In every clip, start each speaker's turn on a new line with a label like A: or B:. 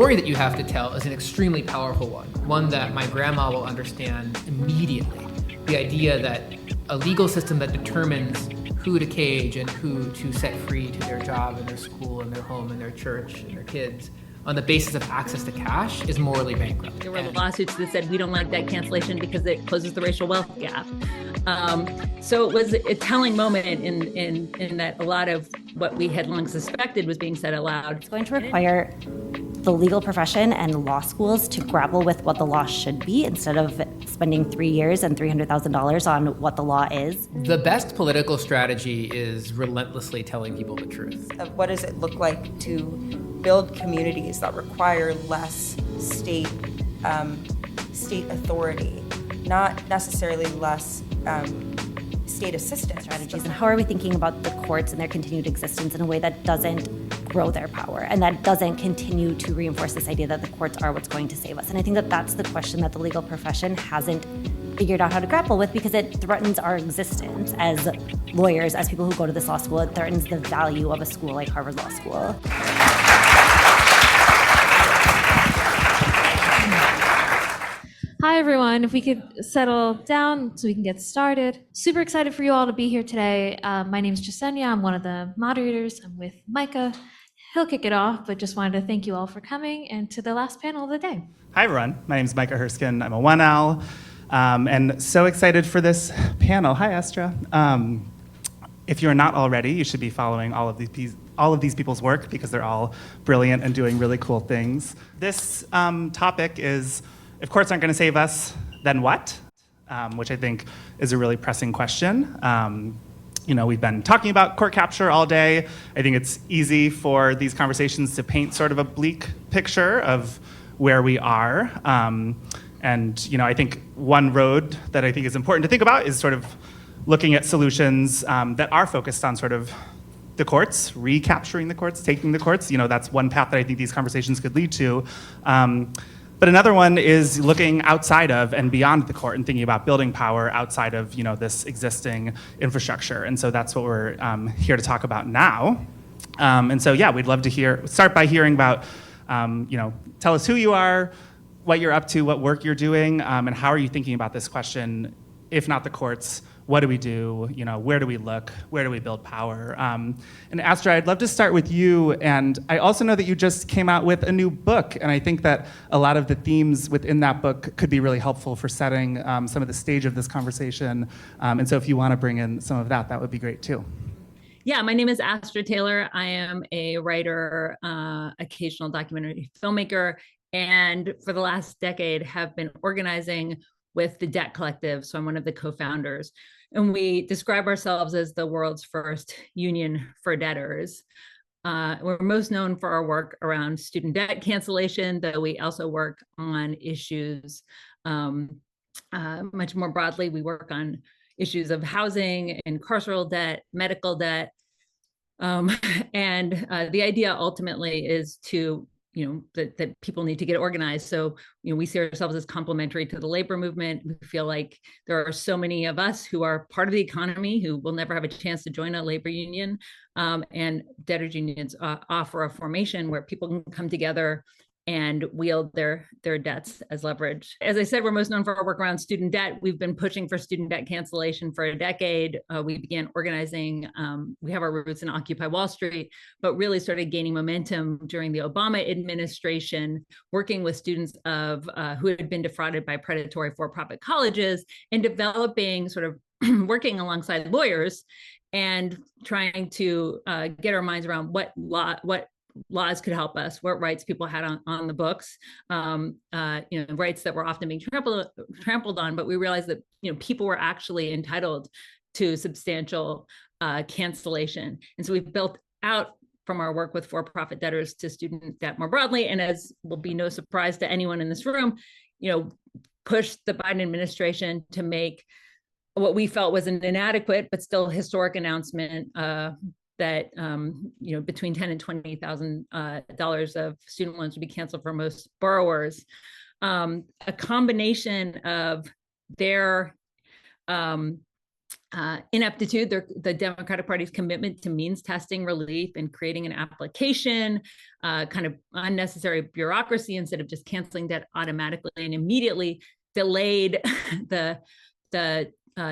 A: story that you have to tell is an extremely powerful one that my grandma will understand immediately. The idea that a legal system that determines who to cage and who to set free to their job and their school and their home and their church and their kids on the basis of access to cash is morally bankrupt.
B: There were lawsuits that said we don't like debt cancellation because it closes the racial wealth gap. So it was a telling moment in that a lot of what we had long suspected was being said aloud.
C: It's going to require the legal profession and law schools to grapple with what the law should be instead of spending 3 years and $300,000 on what the law is.
A: The best political strategy is relentlessly telling people the truth.
D: What does it look like to build communities that require less state authority, not necessarily less state assistance
C: strategies, and how are we thinking about the courts and their continued existence in a way that doesn't grow their power and that doesn't continue to reinforce this idea that the courts are what's going to save us? And I think that that's the question that the legal profession hasn't figured out how to grapple with, because it threatens our existence as lawyers, as people who go to this law school. It threatens the value of a school like Harvard Law School.
E: Hi, everyone. If we could settle down so we can get started. Super excited for you all to be here today. My name is Jessenia. I'm one of the moderators. I'm with Micah. He'll kick it off, but just wanted to thank you all for coming and to the last panel of the day.
F: Hi, everyone. My name is Micah Herskind. I'm a 1L, and so excited for this panel. Hi, Astra. If you're not already, you should be following all of these people's work because they're all brilliant and doing really cool things. This topic is, if courts aren't going to save us, then what? Which I think is a really pressing question. We've been talking about court capture all day. I think it's easy for these conversations to paint sort of a bleak picture of where we are. I think one road that I think is important to think about is sort of looking at solutions that are focused on sort of the courts, recapturing the courts, taking the courts. That's one path that I think these conversations could lead to. But another one is looking outside of and beyond the court and thinking about building power outside of this existing infrastructure. And so that's what we're here to talk about now. We'd love to start by hearing about, tell us who you are, what you're up to, what work you're doing, and how are you thinking about this question, if not the courts, what do we do? Where do we look? Where do we build power? And Astra, I'd love to start with you. And I also know that you just came out with a new book. And I think that a lot of the themes within that book could be really helpful for setting some of the stage of this conversation. And so if you want to bring in some of that, that would be great too.
B: Yeah, my name is Astra Taylor. I am a writer, occasional documentary filmmaker, and for the last decade have been organizing with the Debt Collective. So I'm one of the co-founders. And we describe ourselves as the world's first union for debtors. We're most known for our work around student debt cancellation, though we also work on issues much more broadly. We work on issues of housing, carceral debt, medical debt. The idea ultimately is to that people need to get organized. So, we see ourselves as complementary to the labor movement. We feel like there are so many of us who are part of the economy who will never have a chance to join a labor union. And debtors unions offer a formation where people can come together and wield their debts as leverage. As I said, we're most known for our work around student debt. We've been pushing for student debt cancellation for a decade. We began organizing. We have our roots in Occupy Wall Street, but really started gaining momentum during the Obama administration, working with students who had been defrauded by predatory for-profit colleges and developing sort of working alongside lawyers and trying to get our minds around what laws could help us, what rights people had on the books, rights that were often being trampled on, but we realized that people were actually entitled to substantial cancellation. And so we've built out from our work with for-profit debtors to student debt more broadly, and as will be no surprise to anyone in this room, pushed the Biden administration to make what we felt was an inadequate but still historic announcement that between $10,000 and $20,000 of student loans would be canceled for most borrowers. A combination of their ineptitude, the Democratic Party's commitment to means testing relief and creating an application, kind of unnecessary bureaucracy instead of just canceling debt automatically, and immediately delayed the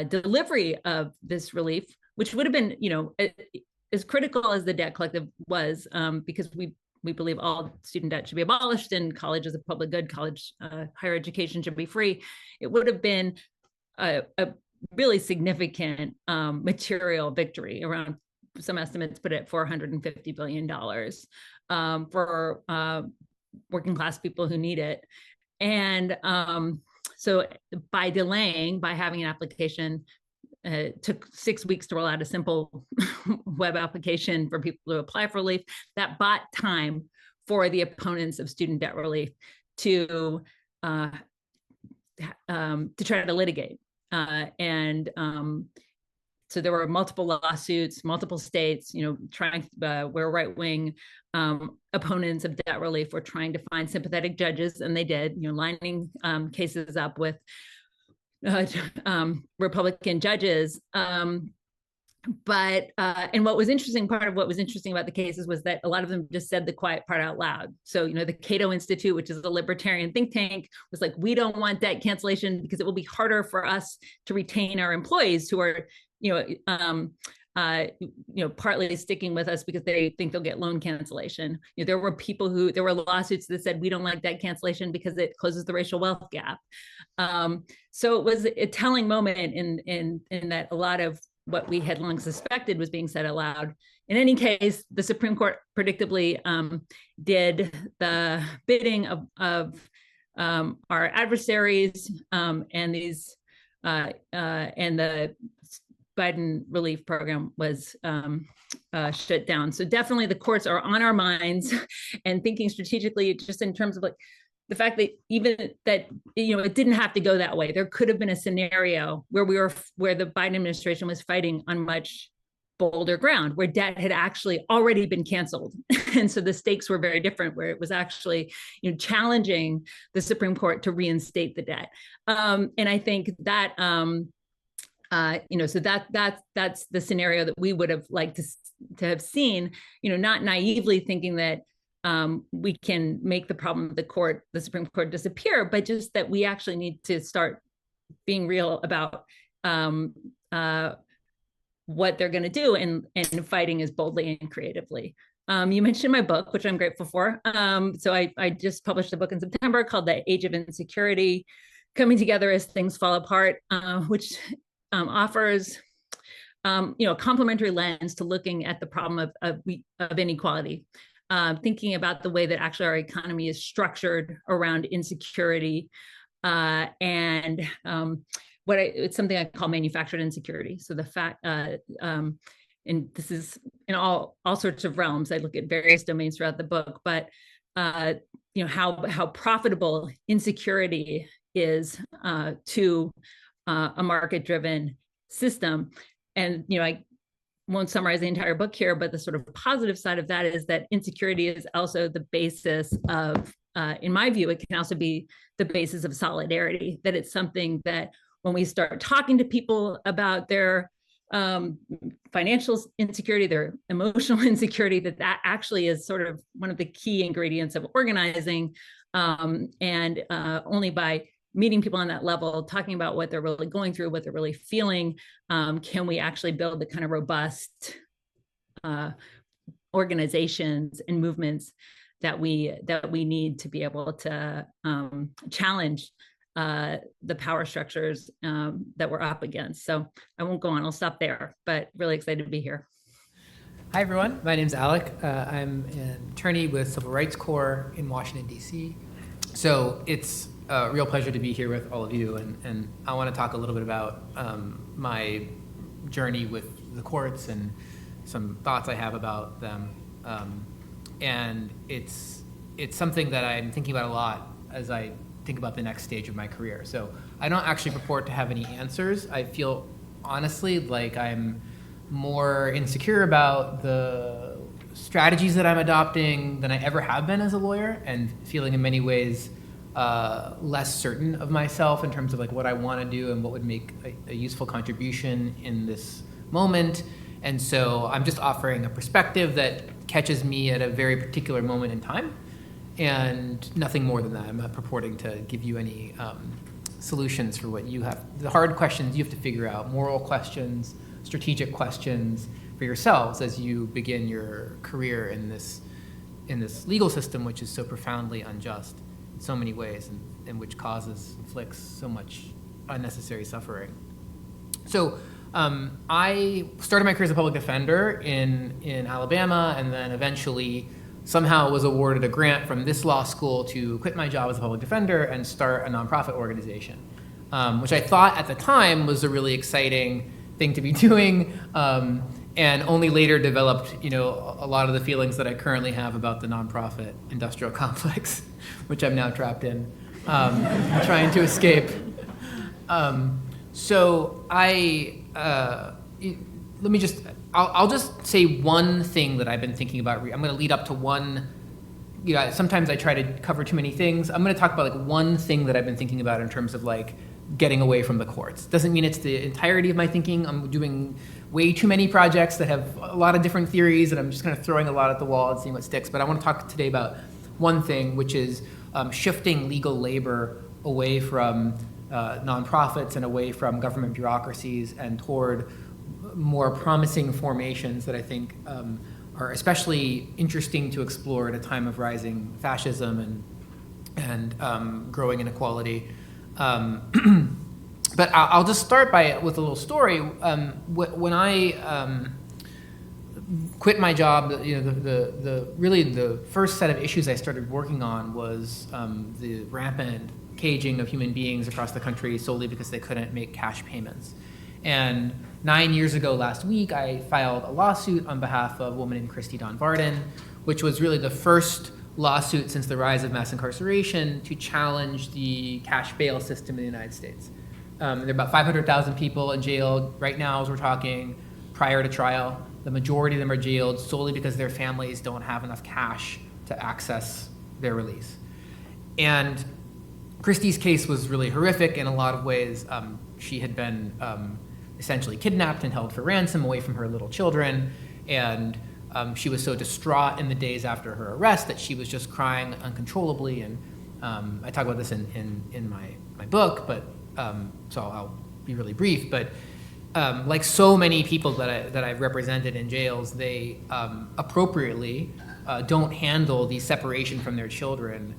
B: delivery of this relief, which would have been, as critical as the debt collective was, because we believe all student debt should be abolished and college is a public good, higher education should be free. It would have been a really significant material victory. Around, some estimates put it at $450 billion for working class people who need it. And so by having an application, it took 6 weeks to roll out a simple web application for people to apply for relief. That bought time for the opponents of student debt relief to try to litigate. So there were multiple lawsuits, multiple states, trying, where right-wing opponents of debt relief were trying to find sympathetic judges, and they did, lining cases up with Republican judges. And what was interesting, part of what was interesting about the cases was that a lot of them just said the quiet part out loud. So, the Cato Institute, which is a libertarian think tank, was like, we don't want debt cancellation because it will be harder for us to retain our employees who are, partly sticking with us because they think they'll get loan cancellation. There were lawsuits that said we don't like debt cancellation because it closes the racial wealth gap. So it was a telling moment in that a lot of what we had long suspected was being said aloud. In any case, the Supreme Court predictably did the bidding of our adversaries, and these and the Biden relief program was shut down. So definitely the courts are on our minds and thinking strategically, just in terms of like the fact that even that, it didn't have to go that way. There could have been a scenario where the Biden administration was fighting on much bolder ground, where debt had actually already been canceled. And so the stakes were very different, where it was actually, challenging the Supreme Court to reinstate the debt. And I think that, so that's the scenario that we would have liked to have seen, not naively thinking that we can make the problem of the Supreme Court disappear, but just that we actually need to start being real about what they're going to do and fighting as boldly and creatively. You mentioned my book, which I'm grateful for. So I just published a book in September called The Age of Insecurity, Coming Together as Things Fall Apart, which offers a complementary lens to looking at the problem of inequality. Thinking about the way that actually our economy is structured around insecurity, and it's something I call manufactured insecurity. So the fact, and this is in all sorts of realms. I look at various domains throughout the book, but how profitable insecurity is to a market-driven system. And I won't summarize the entire book here, but the sort of positive side of that is that insecurity is also the basis of, in my view, it can also be the basis of solidarity, that it's something that when we start talking to people about their financial insecurity, their emotional insecurity, that actually is sort of one of the key ingredients of organizing. And only by meeting people on that level, talking about what they're really going through, what they're really feeling, can we actually build the kind of robust organizations and movements that we need to be able to challenge the power structures that we're up against. So I won't go on, I'll stop there, but really excited to be here.
A: Hi, everyone. My name's Alec. I'm an attorney with Civil Rights Corps in Washington, D.C. So it's a real pleasure to be here with all of you. And I want to talk a little bit about my journey with the courts and some thoughts I have about them. And it's something that I'm thinking about a lot as I think about the next stage of my career. So I don't actually purport to have any answers. I feel honestly like I'm more insecure about the strategies that I'm adopting than I ever have been as a lawyer, and feeling in many ways less certain of myself in terms of like what I want to do and what would make a useful contribution in this moment. And so I'm just offering a perspective that catches me at a very particular moment in time, and nothing more than that. I'm not purporting to give you any solutions for what you have. The hard questions you have to figure out, moral questions, strategic questions for yourselves as you begin your career in this legal system, which is so profoundly unjust in so many ways, and which inflicts so much unnecessary suffering. So I started my career as a public defender in Alabama, and then eventually somehow was awarded a grant from this law school to quit my job as a public defender and start a nonprofit organization, which I thought at the time was a really exciting thing to be doing, and only later developed, a lot of the feelings that I currently have about the nonprofit industrial complex, which I'm now trapped in, trying to escape. So I'll just say one thing that I've been thinking about. I'm going to lead up to one. Sometimes I try to cover too many things. I'm going to talk about like one thing that I've been thinking about in terms of like getting away from the courts. Doesn't mean it's the entirety of my thinking. I'm doing way too many projects that have a lot of different theories, and I'm just kind of throwing a lot at the wall and seeing what sticks. But I want to talk today about one thing, which is shifting legal labor away from nonprofits and away from government bureaucracies and toward more promising formations that I think are especially interesting to explore at a time of rising fascism and growing inequality. But I'll just start with a little story. When I quit my job, the first set of issues I started working on was the rampant caging of human beings across the country solely because they couldn't make cash payments. And 9 years ago last week, I filed a lawsuit on behalf of a woman named Christy Dawn Varden, which was really the first lawsuit since the rise of mass incarceration to challenge the cash bail system in the United States. There are about 500,000 people in jail right now as we're talking prior to trial. The majority of them are jailed solely because their families don't have enough cash to access their release. And Christy's case was really horrific in a lot of ways. She had been essentially kidnapped and held for ransom away from her little children, and she was so distraught in the days after her arrest that she was just crying uncontrollably. And I talk about this in my book, but so I'll be really brief. But like so many people that I've represented in jails, they appropriately don't handle the separation from their children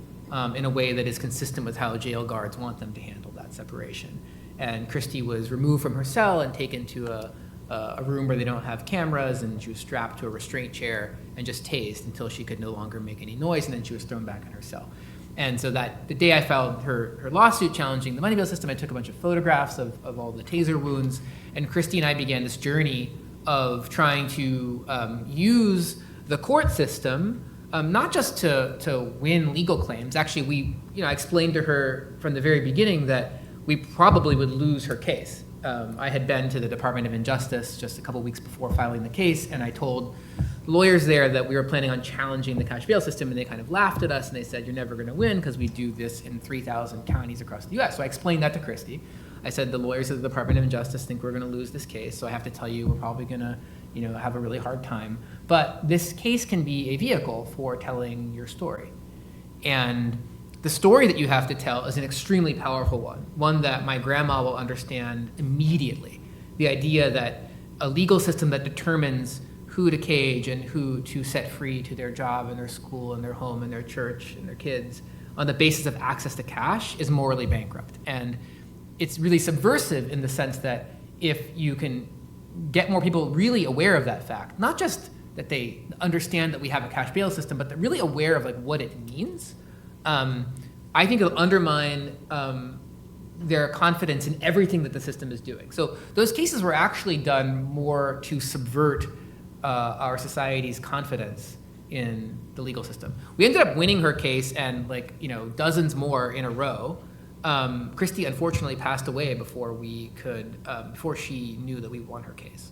A: in a way that is consistent with how jail guards want them to handle that separation. And Christy was removed from her cell and taken to a room where they don't have cameras, and she was strapped to a restraint chair and just tased until she could no longer make any noise, and then she was thrown back in her cell. And so the day I filed her lawsuit challenging the money bail system, I took a bunch of photographs of all the taser wounds, and Christy and I began this journey of trying to use the court system not just to win legal claims. Actually, I explained to her from the very beginning that we probably would lose her case. I had been to the Department of Injustice just a couple weeks before filing the case, and I told lawyers there that we were planning on challenging the cash bail system, and they kind of laughed at us, and they said, "You're never going to win because we do this in 3,000 counties across the U.S. So I explained that to Christy. I said, the lawyers at the Department of Injustice think we're going to lose this case, so I have to tell you we're probably going to have a really hard time. But this case can be a vehicle for telling your story. And the story that you have to tell is an extremely powerful one that my grandma will understand immediately. The idea that a legal system that determines who to cage and who to set free to their job and their school and their home and their church and their kids on the basis of access to cash is morally bankrupt. And it's really subversive in the sense that if you can get more people really aware of that fact, not just that they understand that we have a cash bail system, but they're really aware of like what it means, I think it'll undermine their confidence in everything that the system is doing. So those cases were actually done more to subvert our society's confidence in the legal system. We ended up winning her case and dozens more in a row. Christy unfortunately passed away before before she knew that we won her case.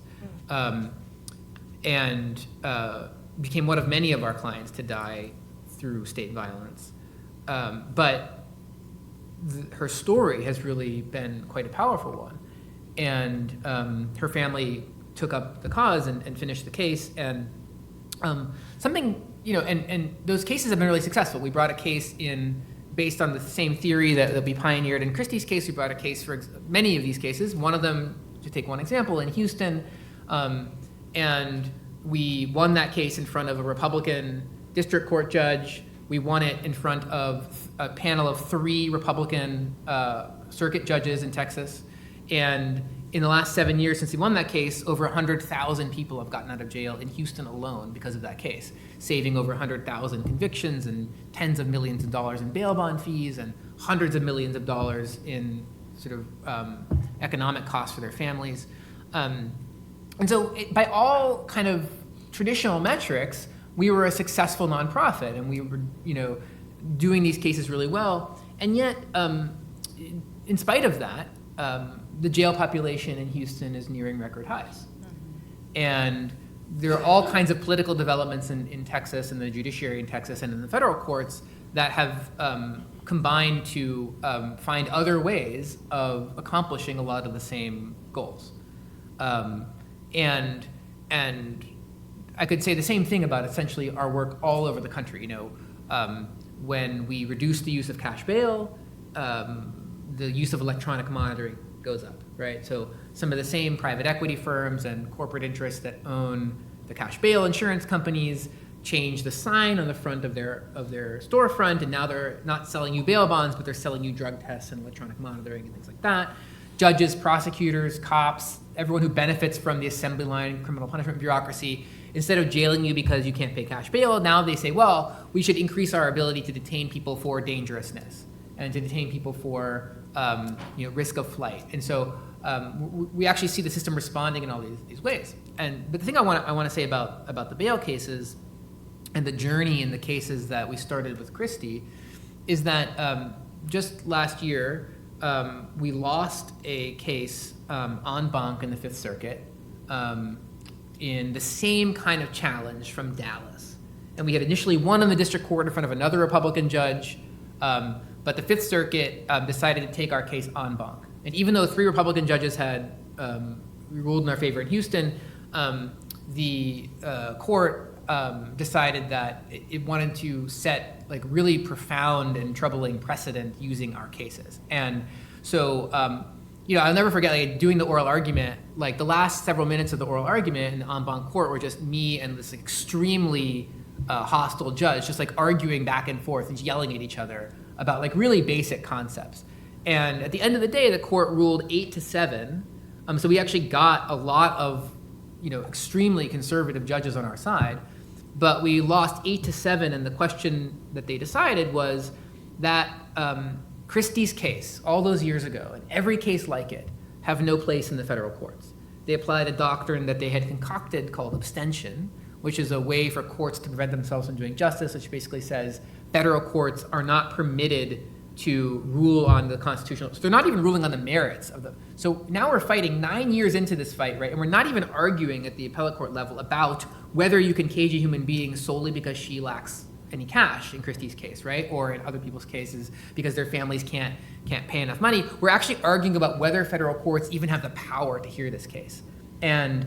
A: And became one of many of our clients to die through state violence. But her story has really been quite a powerful one. And her family took up the cause and finished the case. And something, and those cases have been really successful. We brought a case in based on the same theory that we pioneered in Christie's case. We brought a case for many of these cases. One of them, to take one example, in Houston, and we won that case in front of a Republican district court judge. We won it in front of a panel of 3 Republican circuit judges in Texas. And in the last 7 years since we won that case, over 100,000 people have gotten out of jail in Houston alone because of that case, saving over 100,000 convictions and tens of millions of dollars in bail bond fees and hundreds of millions of dollars in sort of economic costs for their families. And so by all kind of traditional metrics, we were a successful nonprofit, and we were, doing these cases really well. And yet, in spite of that, the jail population in Houston is nearing record highs. And there are all kinds of political developments in Texas, and the judiciary in Texas, and in the federal courts that have combined to find other ways of accomplishing a lot of the same goals. And I could say the same thing about essentially our work all over the country. When we reduce the use of cash bail, the use of electronic monitoring goes up, right? So some of the same private equity firms and corporate interests that own the cash bail insurance companies change the sign on the front of their storefront, and now they're not selling you bail bonds, but they're selling you drug tests and electronic monitoring and things like that. Judges, prosecutors, cops, everyone who benefits from the assembly line criminal punishment bureaucracy, instead of jailing you because you can't pay cash bail, now they say, well, we should increase our ability to detain people for dangerousness and to detain people for risk of flight. And so we actually see the system responding in all these ways. But the thing I want to say about the bail cases and the journey in the cases that we started with Christie is that just last year, we lost a case en banc in the Fifth Circuit in the same kind of challenge from Dallas. And we had initially won in the district court in front of another Republican judge, but the Fifth Circuit decided to take our case en banc. And even though 3 Republican judges had ruled in our favor in Houston, the court decided that it wanted to set really profound and troubling precedent using our cases. And so, I'll never forget doing the oral argument, the last several minutes of the oral argument in the en banc court were just me and this extremely hostile judge just arguing back and forth and yelling at each other about really basic concepts. And at the end of the day, the court ruled 8-7. So we actually got a lot of, extremely conservative judges on our side, but we lost 8-7. And the question that they decided was that Christie's case, all those years ago, and every case like it, have no place in the federal courts. They applied a doctrine that they had concocted called abstention, which is a way for courts to prevent themselves from doing justice, which basically says federal courts are not permitted to rule on the constitutional, so they're not even ruling on the merits of them. So now we're fighting 9 years into this fight, right? And we're not even arguing at the appellate court level about whether you can cage a human being solely because she lacks any cash in Christie's case, right? Or in other people's cases because their families can't pay enough money. We're actually arguing about whether federal courts even have the power to hear this case. And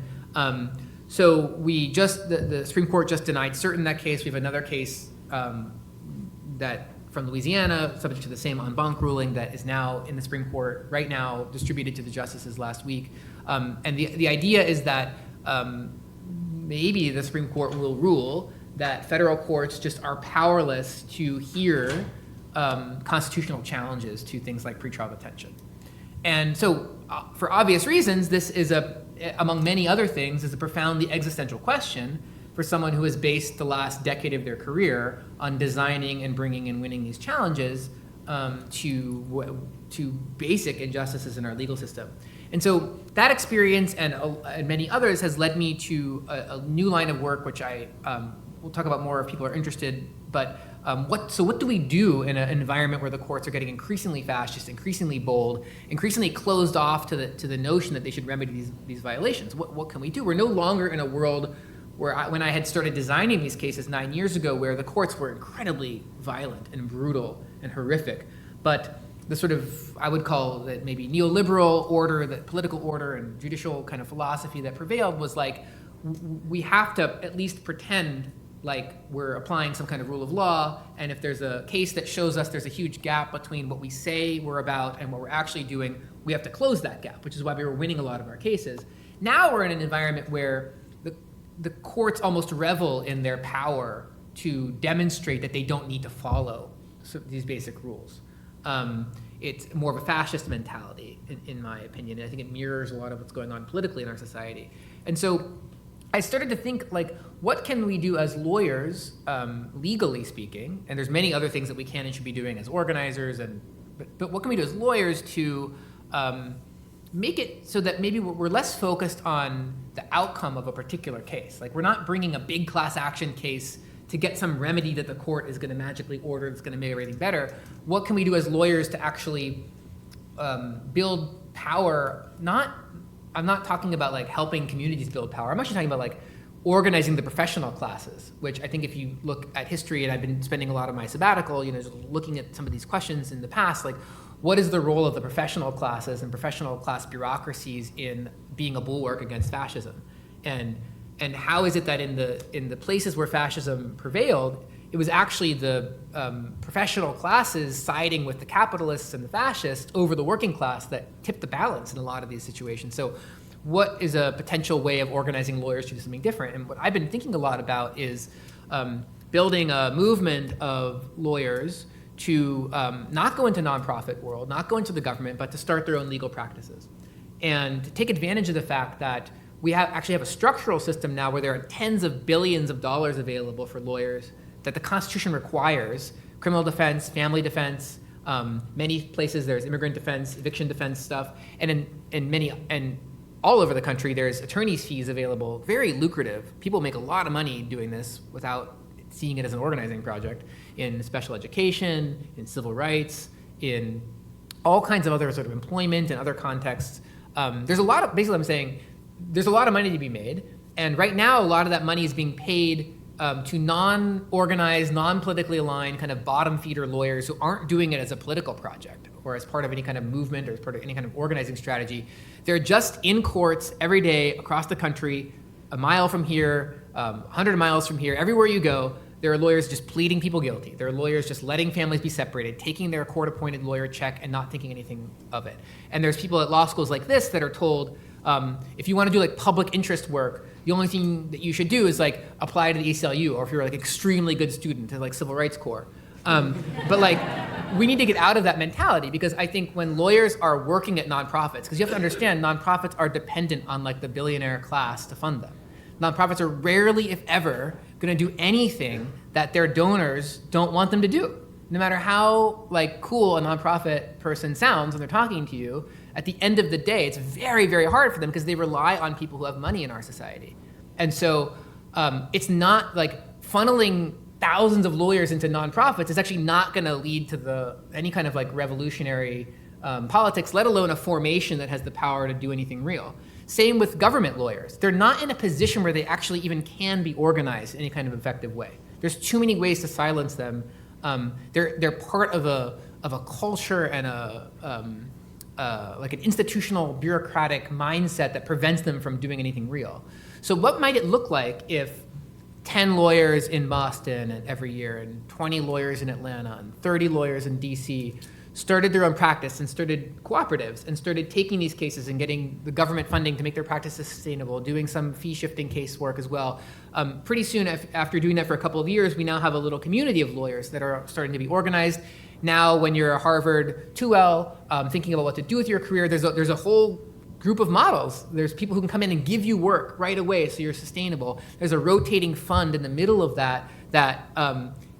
A: so the Supreme Court just denied cert in that case. We have another case that from Louisiana, subject to the same en banc ruling, that is now in the Supreme Court right now, distributed to the justices last week. And the idea is that maybe the Supreme Court will rule that federal courts just are powerless to hear constitutional challenges to things like pretrial detention. And so for obvious reasons, this is among many other things, is a profoundly existential question for someone who has based the last decade of their career on designing and bringing and winning these challenges to basic injustices in our legal system. And so that experience and many others has led me to a new line of work, which I will talk about more if people are interested. But what do we do in an environment where the courts are getting increasingly fascist, increasingly bold, increasingly closed off to the notion that they should remedy these violations? What can we do? We're no longer in a world where when I had started designing these cases 9 years ago, where the courts were incredibly violent and brutal and horrific. But the sort of, I would call it maybe neoliberal order, that political order and judicial kind of philosophy that prevailed was like, we have to at least pretend like we're applying some kind of rule of law, and if there's a case that shows us there's a huge gap between what we say we're about and what we're actually doing, we have to close that gap, which is why we were winning a lot of our cases. Now we're in an environment where the courts almost revel in their power to demonstrate that they don't need to follow these basic rules. It's more of a fascist mentality, in my opinion, and I think it mirrors a lot of what's going on politically in our society. And so I started to think, like, what can we do as lawyers, legally speaking, and there's many other things that we can and should be doing as organizers, but what can we do as lawyers to make it so that maybe we're less focused on the outcome of a particular case. Like, we're not bringing a big class action case to get some remedy that the court is going to magically order that's going to make everything better. What can we do as lawyers to actually build power? I'm not talking about like helping communities build power. I'm actually talking about like organizing the professional classes, which I think if you look at history, and I've been spending a lot of my sabbatical, just looking at some of these questions in the past, like, what is the role of the professional classes and professional class bureaucracies in being a bulwark against fascism? And how is it that in the places where fascism prevailed, it was actually the professional classes siding with the capitalists and the fascists over the working class that tipped the balance in a lot of these situations. So what is a potential way of organizing lawyers to do something different? And what I've been thinking a lot about is building a movement of lawyers to not go into nonprofit world, not go into the government, but to start their own legal practices. And to take advantage of the fact that we actually have a structural system now where there are tens of billions of dollars available for lawyers that the Constitution requires: criminal defense, family defense, many places there's immigrant defense, eviction defense stuff, and in all over the country there's attorney's fees available, very lucrative. People make a lot of money doing this without seeing it as an organizing project, in special education, in civil rights, in all kinds of other sort of employment and other contexts. There's a lot of, basically I'm saying, there's a lot of money to be made, and right now a lot of that money is being paid to non-organized, non-politically aligned kind of bottom feeder lawyers who aren't doing it as a political project or as part of any kind of movement or as part of any kind of organizing strategy. They're just in courts every day across the country, a mile from here, 100 miles from here, everywhere you go. There are lawyers just pleading people guilty. There are lawyers just letting families be separated, taking their court-appointed lawyer check and not thinking anything of it. And there's people at law schools like this that are told, if you want to do like public interest work, the only thing that you should do is like apply to the ACLU, or if you're like extremely good student to like Civil Rights Corps. But like, we need to get out of that mentality, because I think when lawyers are working at nonprofits, because you have to understand nonprofits are dependent on like the billionaire class to fund them. Nonprofits are rarely, if ever, going to do anything that their donors don't want them to do. No matter how like cool a nonprofit person sounds when they're talking to you, at the end of the day, it's very, very hard for them because they rely on people who have money in our society. And so it's not like funneling thousands of lawyers into nonprofits is actually not going to lead to any kind of like revolutionary politics, let alone a formation that has the power to do anything real. Same with government lawyers. They're not in a position where they actually even can be organized in any kind of effective way. There's too many ways to silence them. They're part of a culture and like an institutional bureaucratic mindset that prevents them from doing anything real. So what might it look like if 10 lawyers in Boston every year, and 20 lawyers in Atlanta, and 30 lawyers in DC started their own practice and started cooperatives and started taking these cases and getting the government funding to make their practices sustainable, doing some fee-shifting casework as well. Pretty soon after doing that for a couple of years, we now have a little community of lawyers that are starting to be organized. Now, when you're a Harvard 2L, thinking about what to do with your career, there's a whole group of models. There's people who can come in and give you work right away so you're sustainable. There's a rotating fund in the middle of that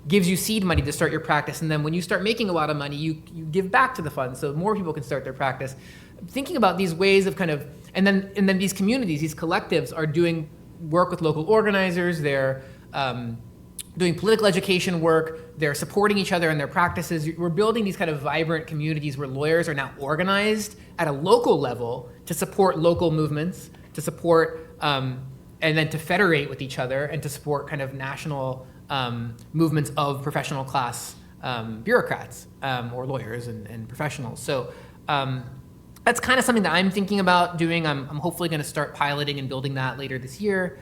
A: gives you seed money to start your practice. And then when you start making a lot of money, you give back to the fund so more people can start their practice. Thinking about these ways of kind of, and then these communities, these collectives are doing work with local organizers. They're doing political education work. They're supporting each other in their practices. We're building these kind of vibrant communities where lawyers are now organized at a local level to support local movements, to support, and then to federate with each other and to support kind of national movements of professional class bureaucrats or lawyers and professionals. So that's kind of something that I'm thinking about doing. I'm hopefully going to start piloting and building that later this year,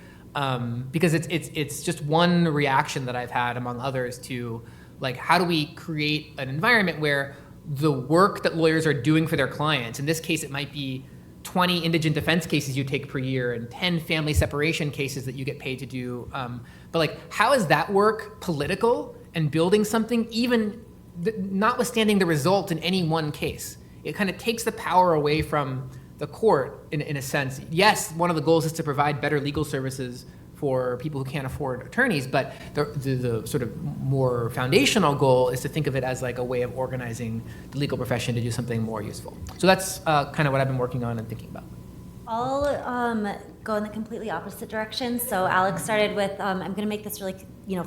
A: because it's just one reaction that I've had among others to, like, how do we create an environment where the work that lawyers are doing for their clients, in this case it might be 20 indigent defense cases you take per year and 10 family separation cases that you get paid to do, but like, how is that work political and building something, even notwithstanding the result in any one case? It kind of takes the power away from the court in a sense. Yes, one of the goals is to provide better legal services for people who can't afford attorneys, but the sort of more foundational goal is to think of it as like a way of organizing the legal profession to do something more useful. So that's kind of what I've been working on and thinking about.
C: I'll go in the completely opposite direction. So Alex started with, I'm going to make this really,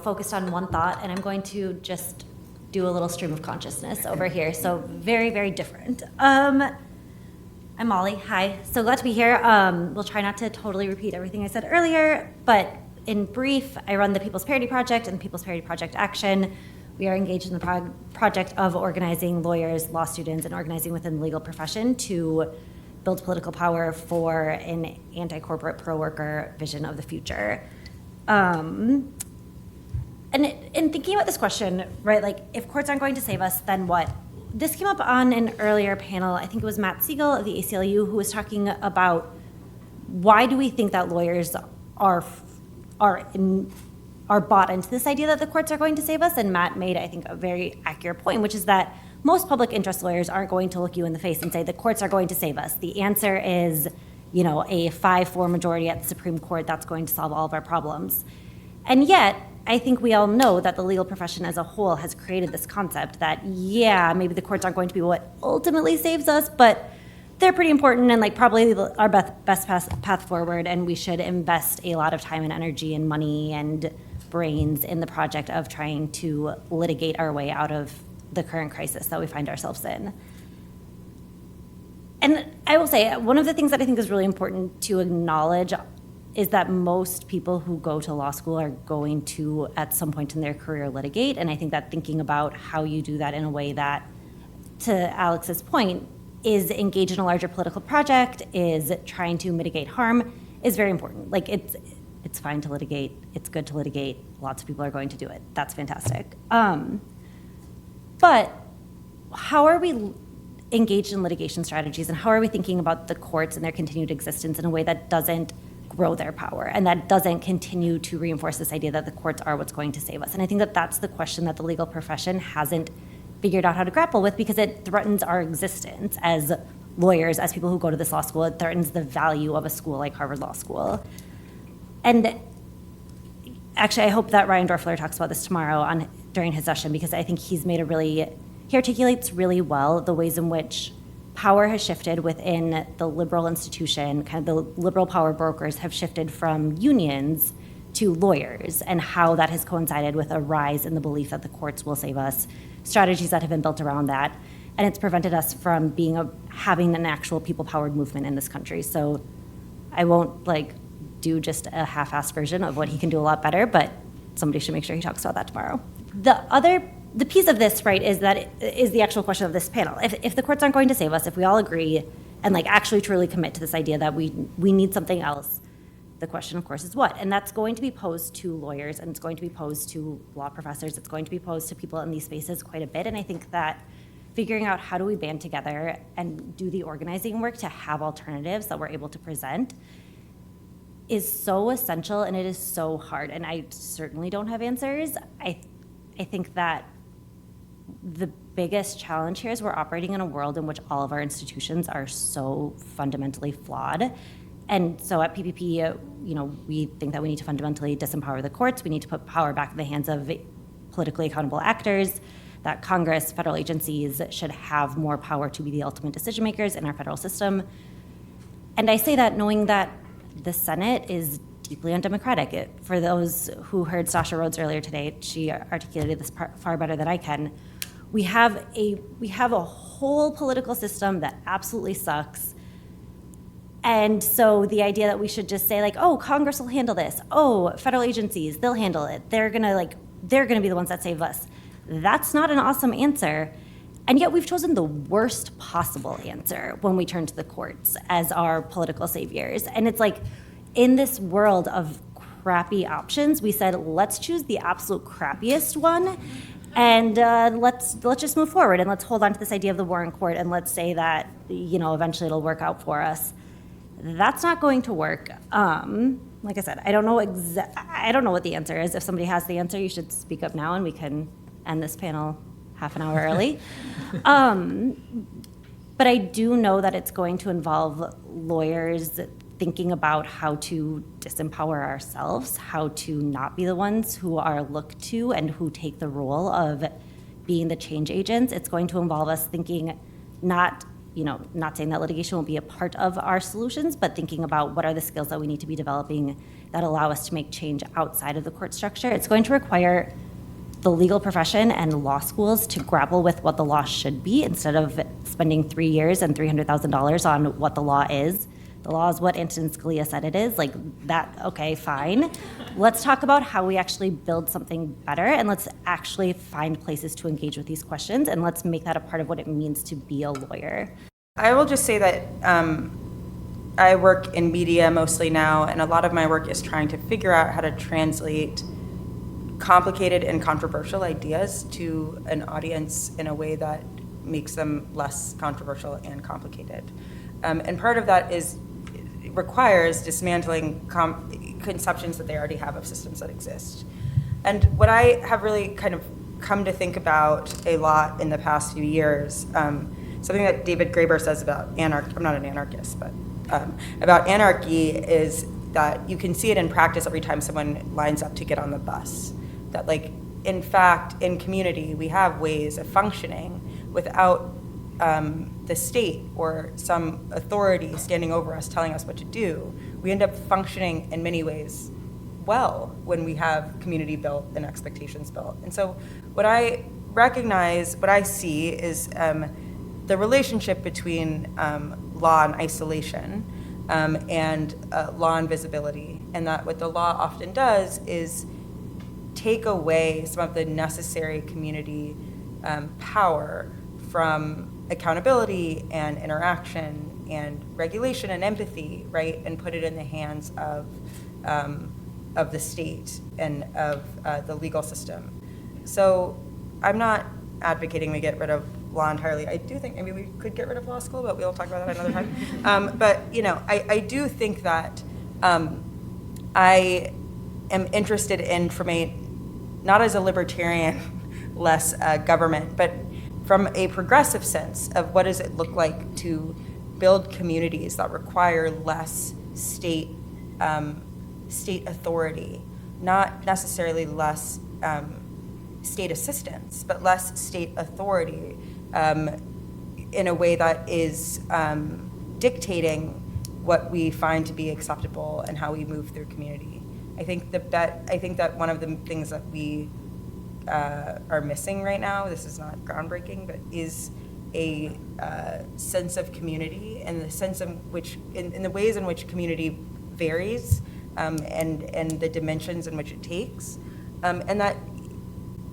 C: focused on one thought, and I'm going to just do a little stream of consciousness over here. So very, very different. I'm Molly. Hi. So glad to be here. We'll try not to totally repeat everything I said earlier, but in brief, I run the People's Parity Project and the People's Parity Project Action. We are engaged in the project of organizing lawyers, law students, and organizing within the legal profession to build political power for an anti-corporate, pro-worker vision of the future. And in thinking about this question, right, like, if courts aren't going to save us, then what? This came up on an earlier panel. I think it was Matt Siegel of the ACLU who was talking about why do we think that lawyers are bought into this idea that the courts are going to save us? And Matt made, I think, a very accurate point, which is that most public interest lawyers aren't going to look you in the face and say the courts are going to save us. The answer is, a 5-4 majority at the Supreme Court that's going to solve all of our problems. And yet, I think we all know that the legal profession as a whole has created this concept that, yeah, maybe the courts aren't going to be what ultimately saves us, but they're pretty important and, like, probably our best path forward, and we should invest a lot of time and energy and money and brains in the project of trying to litigate our way out of the current crisis that we find ourselves in. And I will say, one of the things that I think is really important to acknowledge is that most people who go to law school are going to, at some point in their career, litigate. And I think that thinking about how you do that in a way that, to Alex's point, is engage in a larger political project, is trying to mitigate harm, is very important. Like, it's fine to litigate. It's good to litigate. Lots of people are going to do it. That's fantastic. But how are we engaged in litigation strategies, and how are we thinking about the courts and their continued existence in a way that doesn't grow their power and that doesn't continue to reinforce this idea that the courts are what's going to save us? And I think that that's the question that the legal profession hasn't figured out how to grapple with, because it threatens our existence as lawyers, as people who go to this law school. It threatens the value of a school like Harvard Law School. And actually, I hope that Ryan Dorfler talks about this tomorrow during his session, because I think he articulates really well the ways in which power has shifted within the liberal institution. Kind of the liberal power brokers have shifted from unions to lawyers, and how that has coincided with a rise in the belief that the courts will save us, strategies that have been built around that. And it's prevented us from having an actual people-powered movement in this country. So I won't do just a half-assed version of what he can do a lot better, but somebody should make sure he talks about that tomorrow. The piece of this, right, is the actual question of this panel. If the courts aren't going to save us, if we all agree and actually truly commit to this idea that we need something else, the question, of course, is what? And that's going to be posed to lawyers, and it's going to be posed to law professors. It's going to be posed to people in these spaces quite a bit. And I think that figuring out how do we band together and do the organizing work to have alternatives that we're able to present is so essential, and it is so hard. And I certainly don't have answers. I think that the biggest challenge here is we're operating in a world in which all of our institutions are so fundamentally flawed. And so at PPP, we think that we need to fundamentally disempower the courts. We need to put power back in the hands of politically accountable actors, that Congress, federal agencies should have more power to be the ultimate decision makers in our federal system. And I say that knowing that the Senate is deeply undemocratic. For those who heard Sasha Rhodes earlier today, she articulated this far better than I can. We have a whole political system that absolutely sucks. And so the idea that we should just say Congress will handle this. Oh, federal agencies, they'll handle it. They're gonna be the ones that save us. That's not an awesome answer. And yet we've chosen the worst possible answer when we turn to the courts as our political saviors. And it's like, in this world of crappy options, we said, let's choose the absolute crappiest one, and let's just move forward, and let's hold on to this idea of the war in court, and let's say that, eventually it'll work out for us. That's not going to work. Like I said, I don't know what the answer is. If somebody has the answer, you should speak up now, and we can end this panel half an hour early. But I do know that it's going to involve lawyers thinking about how to disempower ourselves, how to not be the ones who are looked to and who take the role of being the change agents. It's going to involve us thinking not saying that litigation will be a part of our solutions, but thinking about what are the skills that we need to be developing that allow us to make change outside of the court structure. It's going to require the legal profession and law schools to grapple with what the law should be instead of spending 3 years and $300,000 on what the law is. The law is what Antonin Scalia said it is. Like that, okay, fine. Let's talk about how we actually build something better, and let's actually find places to engage with these questions, and let's make that a part of what it means to be a lawyer.
D: I will just say that I work in media mostly now, and a lot of my work is trying to figure out how to translate complicated and controversial ideas to an audience in a way that makes them less controversial and complicated. And part of that requires dismantling conceptions that they already have of systems that exist. And what I have really kind of come to think about a lot in the past few years, something that David Graeber says about anarchy, I'm not an anarchist, but about anarchy is that you can see it in practice every time someone lines up to get on the bus. That like, in fact, in community, we have ways of functioning without the state or some authority standing over us telling us what to do. We end up functioning in many ways well when we have community built and expectations built. And so what I recognize, what I see is the relationship between law and isolation and law and visibility. And that what the law often does is take away some of the necessary community power from accountability and interaction and regulation and empathy, right, and put it in the hands of the state and of the legal system. So I'm not advocating we get rid of law entirely. I do think maybe we could get rid of law school, but we'll talk about that another time. But I do think that I am interested in, not as a libertarian, less government, but from a progressive sense of what does it look like to build communities that require less state authority, not necessarily less state assistance, but less state authority in a way that is dictating what we find to be acceptable and how we move through community. I think that one of the things that we are missing right now, this is not groundbreaking, but is a sense of community and the sense in which, in the ways in which community varies and the dimensions in which it takes, and that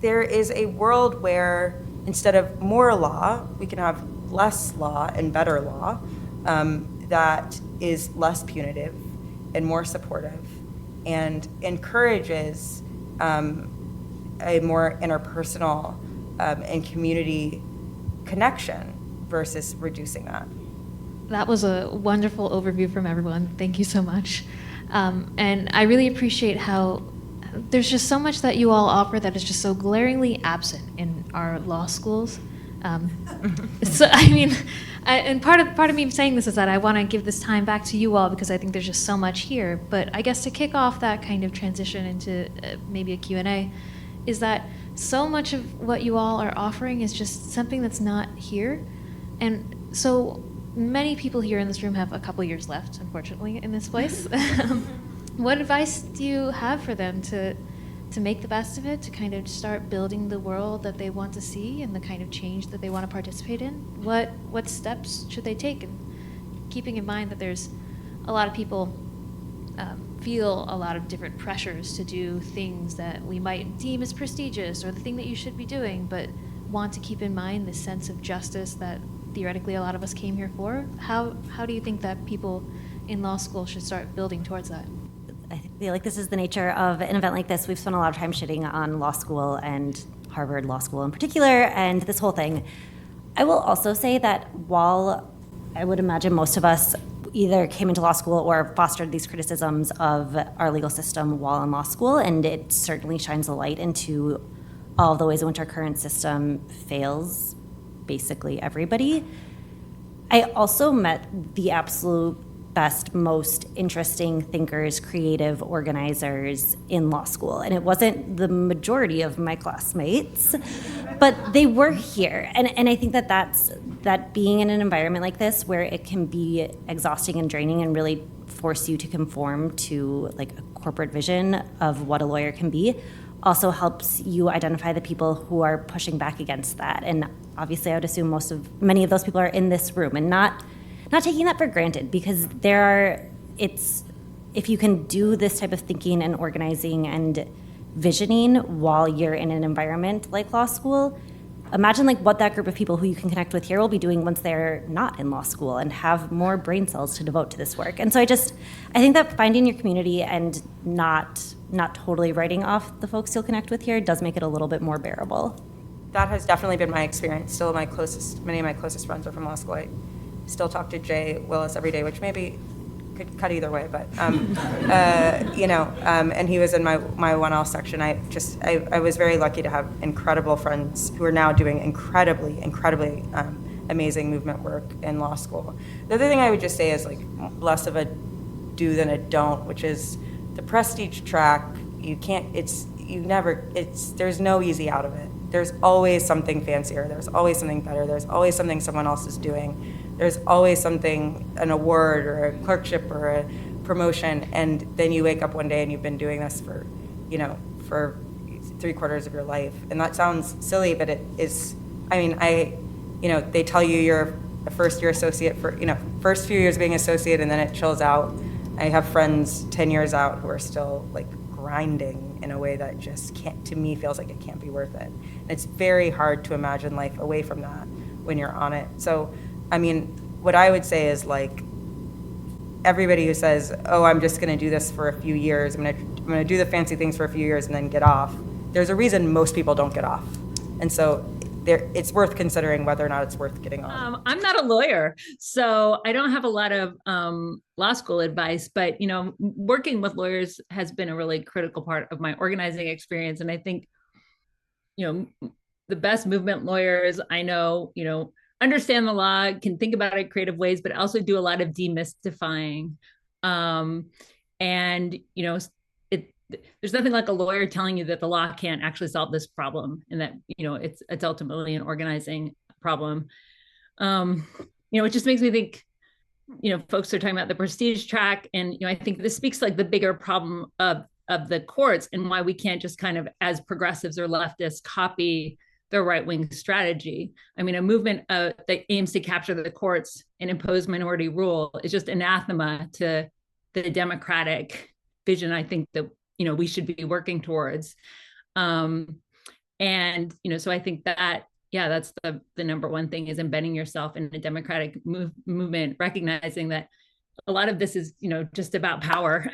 D: there is a world where instead of more law, we can have less law and better law that is less punitive and more supportive and encourages a more interpersonal and community connection versus reducing that.
E: That was a wonderful overview from everyone. Thank you so much. And I really appreciate how there's just so much that you all offer that is just so glaringly absent in our law schools. So I mean, and part of me saying this is that I want to give this time back to you all because I think there's just so much here. But I guess to kick off that kind of transition into maybe a Q&A, is that so much of what you all are offering is just something that's not here. And so many people here in this room have a couple years left, unfortunately, in this place. What advice do you have for them to make the best of it, to kind of start building the world that they want to see and the kind of change that they want to participate in? What steps should they take? And keeping in mind that there's a lot of people feel a lot of different pressures to do things that we might deem as prestigious or the thing that you should be doing, but want to keep in mind the sense of justice that theoretically a lot of us came here for? How do you think that people in law school should start building towards that?
C: I feel like this is the nature of an event like this. We've spent a lot of time shitting on law school and Harvard Law School in particular and this whole thing. I will also say that while I would imagine most of us either came into law school or fostered these criticisms of our legal system while in law school, and it certainly shines a light into all of the ways in which our current system fails basically everybody. I also met the absolute best, most interesting thinkers, creative organizers in law school. And it wasn't the majority of my classmates, but they were here. And I think that being in an environment like this where it can be exhausting and draining and really force you to conform to like a corporate vision of what a lawyer can be also helps you identify the people who are pushing back against that. And obviously I would assume many of those people are in this room, and not taking that for granted, because if you can do this type of thinking and organizing and visioning while you're in an environment like law school, imagine like what that group of people who you can connect with here will be doing once they're not in law school and have more brain cells to devote to this work. And so I think that finding your community and not totally writing off the folks you'll connect with here does make it a little bit more bearable.
D: That has definitely been my experience. Still, many of my closest friends are from law school. I still talk to Jay Willis every day, which maybe could cut either way, but and he was in my 1L section. I was very lucky to have incredible friends who are now doing incredibly amazing movement work in law school. The other thing I would just say is like less of a do than a don't, which is the prestige track. There's no easy out of it. There's always something fancier. There's always something better. There's always something someone else is doing. There's always something, an award or a clerkship or a promotion, and then you wake up one day and you've been doing this for 3/4 of your life. And that sounds silly, but it is. I mean, they tell you you're a first-year associate for, first few years being associate, and then it chills out. I have friends 10 years out who are still like grinding in a way that just to me feels like it can't be worth it. And it's very hard to imagine life away from that when you're on it. So, I mean, what I would say is like everybody who says, "Oh, I'm just going to do this for a few years. I'm going to do the fancy things for a few years and then get off." There's a reason most people don't get off, and so it's worth considering whether or not it's worth getting off.
B: I'm not a lawyer, so I don't have a lot of law school advice. But working with lawyers has been a really critical part of my organizing experience, and I think the best movement lawyers I know, understand the law, can think about it creative ways, but also do a lot of demystifying. There's nothing like a lawyer telling you that the law can't actually solve this problem, and that it's ultimately an organizing problem. It just makes me think. Folks are talking about the prestige track, and I think this speaks to like the bigger problem of the courts and why we can't just kind of, as progressives or leftists, copy the right-wing strategy. I mean, a movement that aims to capture the courts and impose minority rule is just anathema to the democratic vision I think that we should be working towards. So I think that that's the number one thing, is embedding yourself in a democratic movement, recognizing that a lot of this is just about power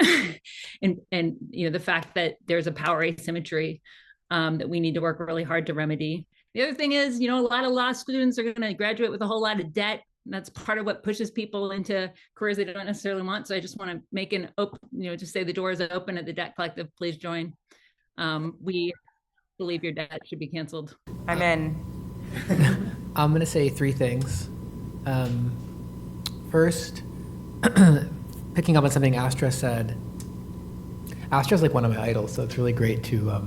B: and the fact that there's a power asymmetry that we need to work really hard to remedy. The other thing is, a lot of law students are going to graduate with a whole lot of debt. And that's part of what pushes people into careers they don't necessarily want. So I just want to make an open, just say the door is open at the Debt Collective. Please join. We believe your debt should be canceled.
D: I'm in.
A: I'm going to say three things. First, picking up on something Astra said. Astra's like one of my idols, so it's really great to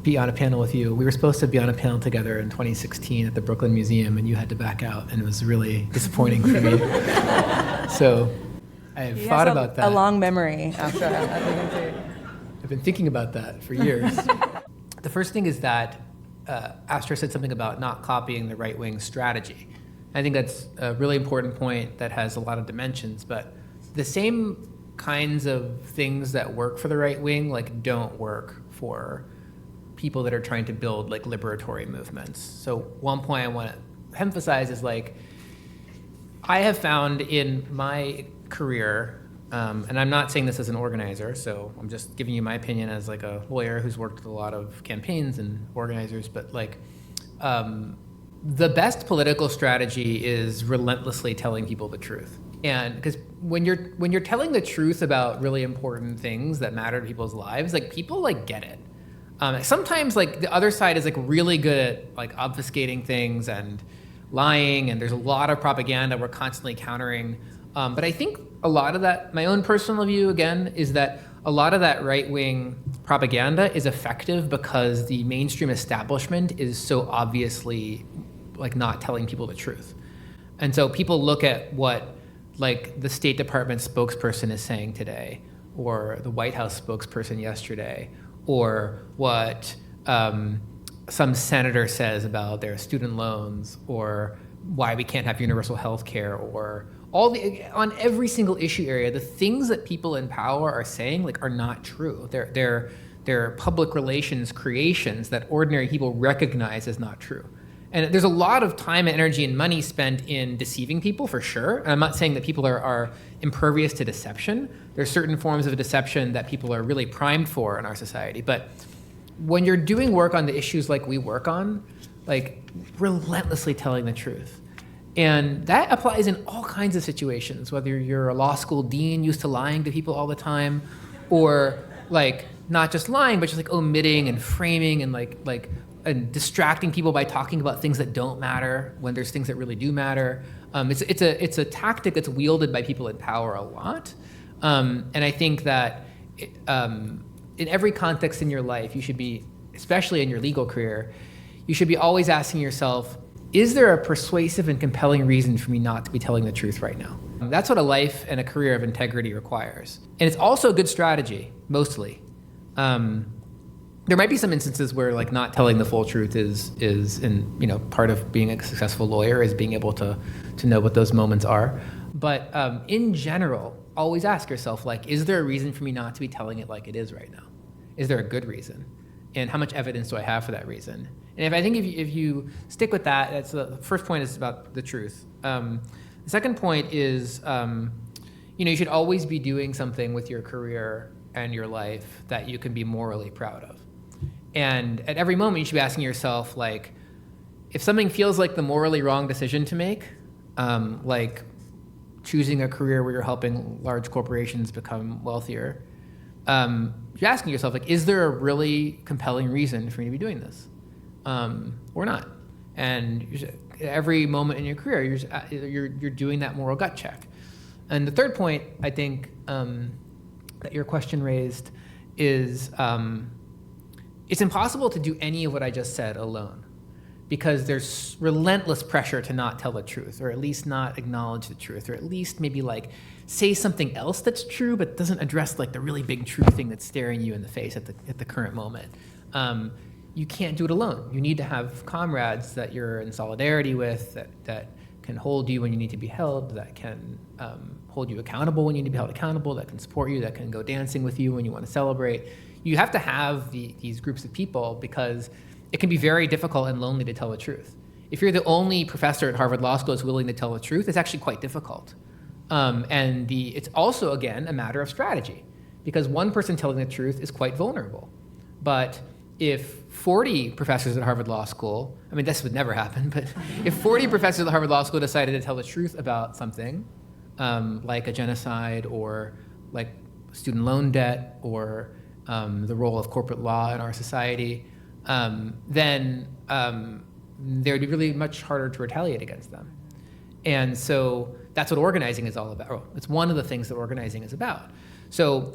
A: be on a panel with you. We were supposed to be on a panel together in 2016 at the Brooklyn Museum, and you had to back out, and it was really disappointing for me. So I've thought about that.
D: A long memory, Astra, as you can see.
A: I've been thinking about that for years. The first thing is that Astra said something about not copying the right-wing strategy. I think that's a really important point that has a lot of dimensions, but the same kinds of things that work for the right wing like don't work for people that are trying to build like liberatory movements. So one point I want to emphasize is like, I have found in my career, and I'm not saying this as an organizer, so I'm just giving you my opinion as like a lawyer who's worked with a lot of campaigns and organizers, but like the best political strategy is relentlessly telling people the truth. And because when you're telling the truth about really important things that matter to people's lives, like people like get it. Sometimes like the other side is like really good at like obfuscating things and lying, and there's a lot of propaganda we're constantly countering. But I think a lot of that, my own personal view again, is that a lot of that right-wing propaganda is effective because the mainstream establishment is so obviously like not telling people the truth. And so people look at what like the State Department spokesperson is saying today, or the White House spokesperson yesterday, or what some senator says about their student loans, or why we can't have universal health care, or on every single issue area, the things that people in power are saying like are not true. They're public relations creations that ordinary people recognize as not true. And there's a lot of time and energy and money spent in deceiving people, for sure. And I'm not saying that people are impervious to deception. There's certain forms of deception that people are really primed for in our society. But when you're doing work on the issues like we work on, like relentlessly telling the truth. And that applies in all kinds of situations, whether you're a law school dean used to lying to people all the time, or like not just lying, but just like omitting and framing and and distracting people by talking about things that don't matter when there's things that really do matter. It's a tactic that's wielded by people in power a lot. And I think that in every context in your life, you should be, especially in your legal career, you should be always asking yourself, is there a persuasive and compelling reason for me not to be telling the truth right now? That's what a life and a career of integrity requires. And it's also a good strategy, mostly. There might be some instances where like not telling the full truth is part of being a successful lawyer is being able to know what those moments are. But in general, always ask yourself, like, is there a reason for me not to be telling it like it is right now? Is there a good reason? And how much evidence do I have for that reason? And if you stick with that, that's the first point is about the truth. The second point is, you should always be doing something with your career and your life that you can be morally proud of. And at every moment, you should be asking yourself, like, if something feels like the morally wrong decision to make, like choosing a career where you're helping large corporations become wealthier, you're asking yourself, like, is there a really compelling reason for me to be doing this, or not? And every moment in your career, you're doing that moral gut check. And the third point, I think, that your question raised is, it's impossible to do any of what I just said alone, because there's relentless pressure to not tell the truth, or at least not acknowledge the truth, or at least maybe like say something else that's true but doesn't address like the really big true thing that's staring you in the face at the current moment. You can't do it alone. You need to have comrades that you're in solidarity with, that can hold you when you need to be held, that can hold you accountable when you need to be held accountable, that can support you, that can go dancing with you when you want to celebrate. You have to have these groups of people, because it can be very difficult and lonely to tell the truth. If you're the only professor at Harvard Law School that's willing to tell the truth, it's actually quite difficult. And it's also, again, a matter of strategy, because one person telling the truth is quite vulnerable. But if 40 professors at Harvard Law School, I mean, this would never happen, but if 40 professors at Harvard Law School decided to tell the truth about something, like a genocide, or like student loan debt, or the role of corporate law in our society, then there would be really much harder to retaliate against them. And so that's what organizing is all about. It's one of the things that organizing is about. So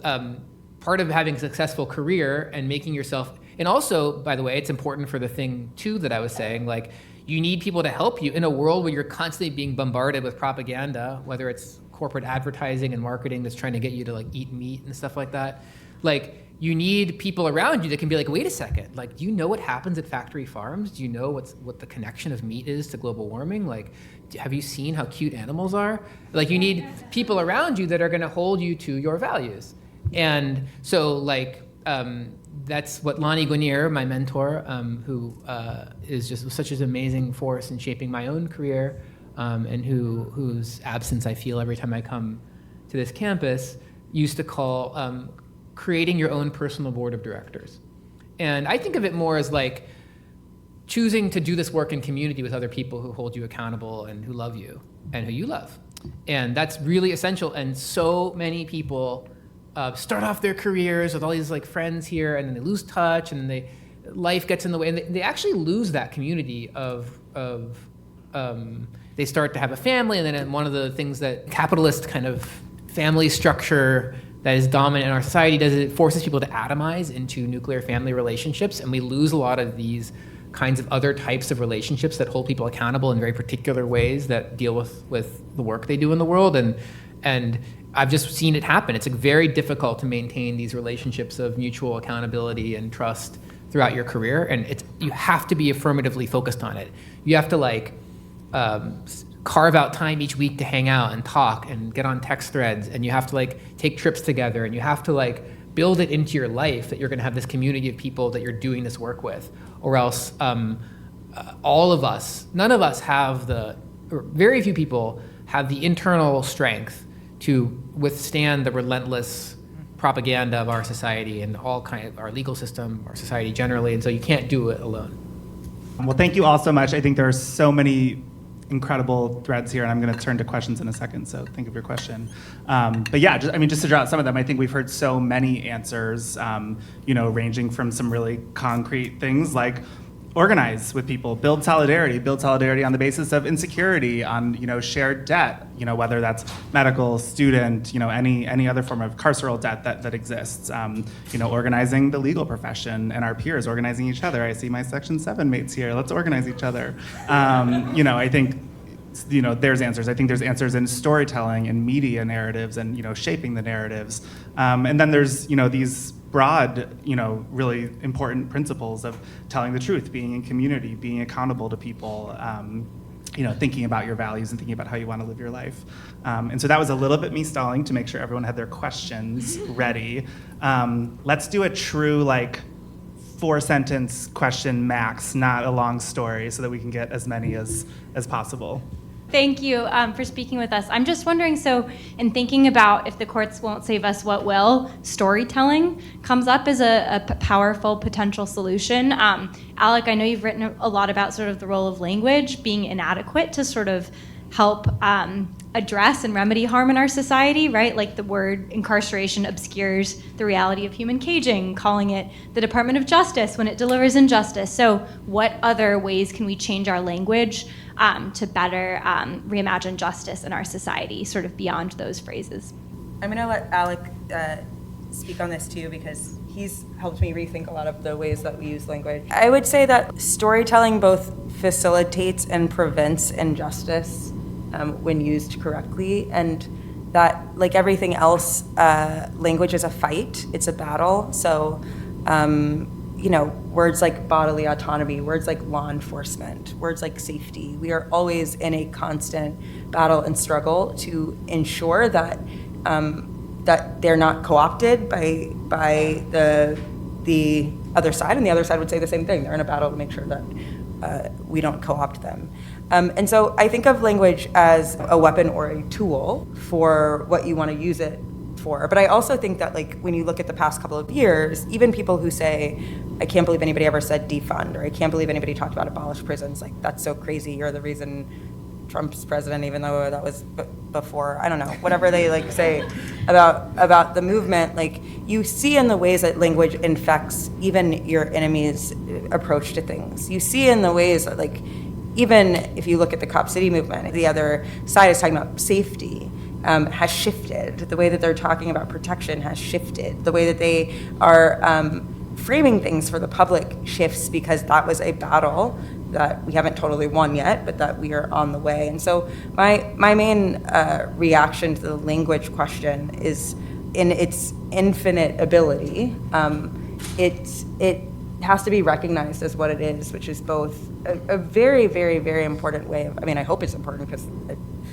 A: part of having a successful career and making yourself, and also, by the way, it's important for the thing too that I was saying, like, you need people to help you in a world where you're constantly being bombarded with propaganda, whether it's corporate advertising and marketing that's trying to get you to like eat meat and stuff like that. Like, you need people around you that can be like, wait a second, like, do you know what happens at factory farms? Do you know what the connection of meat is to global warming? Like, have you seen how cute animals are? Like, you need people around you that are going to hold you to your values. And so, like, that's what Lonnie Guinier, my mentor, who is just such an amazing force in shaping my own career, and whose absence I feel every time I come to this campus, used to call creating your own personal board of directors. And I think of it more as like choosing to do this work in community with other people who hold you accountable and who love you and who you love. And that's really essential. And so many people start off their careers with all these like friends here, and then they lose touch, and then life gets in the way, and they actually lose that community of they start to have a family, and then one of the things that capitalist kind of family structure that is dominant in our society does is it forces people to atomize into nuclear family relationships, and we lose a lot of these kinds of other types of relationships that hold people accountable in very particular ways that deal with the work they do in the world. And I've just seen it happen. It's like very difficult to maintain these relationships of mutual accountability and trust throughout your career, and you have to be affirmatively focused on it. You have to like carve out time each week to hang out and talk and get on text threads, and you have to like take trips together, and you have to like build it into your life that you're going to have this community of people that you're doing this work with, or else all of us, none of us have or very few people have the internal strength to withstand the relentless propaganda of our society and all kind of our legal system, our society generally, and so you can't do it alone.
F: Well, thank you all so much. I think there are so many incredible threads here, and I'm going to turn to questions in a second, so think of your question. But yeah, just to draw out some of them, I think we've heard so many answers, ranging from some really concrete things like organize with people, build solidarity on the basis of insecurity, on shared debt, whether that's medical, student, any other form of carceral debt that exists, organizing the legal profession and our peers, organizing each other. I see my Section 7 mates here. Let's organize each other. I think there's answers. I think there's answers in storytelling and media narratives and shaping the narratives. And then there's these broad, really important principles of telling the truth, being in community, being accountable to people, thinking about your values and thinking about how you want to live your life. And so that was a little bit me stalling to make sure everyone had their questions ready. Let's do a true 4-sentence question max, not a long story, so that we can get as many as possible.
G: Thank you for speaking with us. I'm just wondering, so in thinking about if the courts won't save us, what will, storytelling comes up as a powerful potential solution. Alec, I know you've written a lot about sort of the role of language being inadequate to sort of help address and remedy harm in our society, right? Like the word incarceration obscures the reality of human caging, calling it the Department of Justice when it delivers injustice. So what other ways can we change our language to better reimagine justice in our society, sort of beyond those phrases?
D: I'm going to let Alec speak on this too, because he's helped me rethink a lot of the ways that we use language. I would say that storytelling both facilitates and prevents injustice when used correctly, and that, like everything else, language is a fight, it's a battle. So, words like bodily autonomy, words like law enforcement, words like safety, we are always in a constant battle and struggle to ensure that that they're not co-opted by the other side, and the other side would say the same thing. They're in a battle to make sure that we don't co-opt them. And so I think of language as a weapon or a tool for what you want to use it for. But I also think that, when you look at the past couple of years, even people who say, I can't believe anybody ever said defund, or I can't believe anybody talked about abolish prisons, that's so crazy, you're the reason Trump's president, even though that was before, I don't know, whatever they say about the movement, you see in the ways that language infects even your enemy's approach to things. You see in the ways that, even if you look at the Cop City movement, the other side is talking about safety, has shifted. The way that they're talking about protection has shifted. The way that they are framing things for the public shifts, because that was a battle that we haven't totally won yet, but that we are on the way. And so my main reaction to the language question is, in its infinite ability, it has to be recognized as what it is, which is both a very, very, very important way of, I mean, I hope it's important because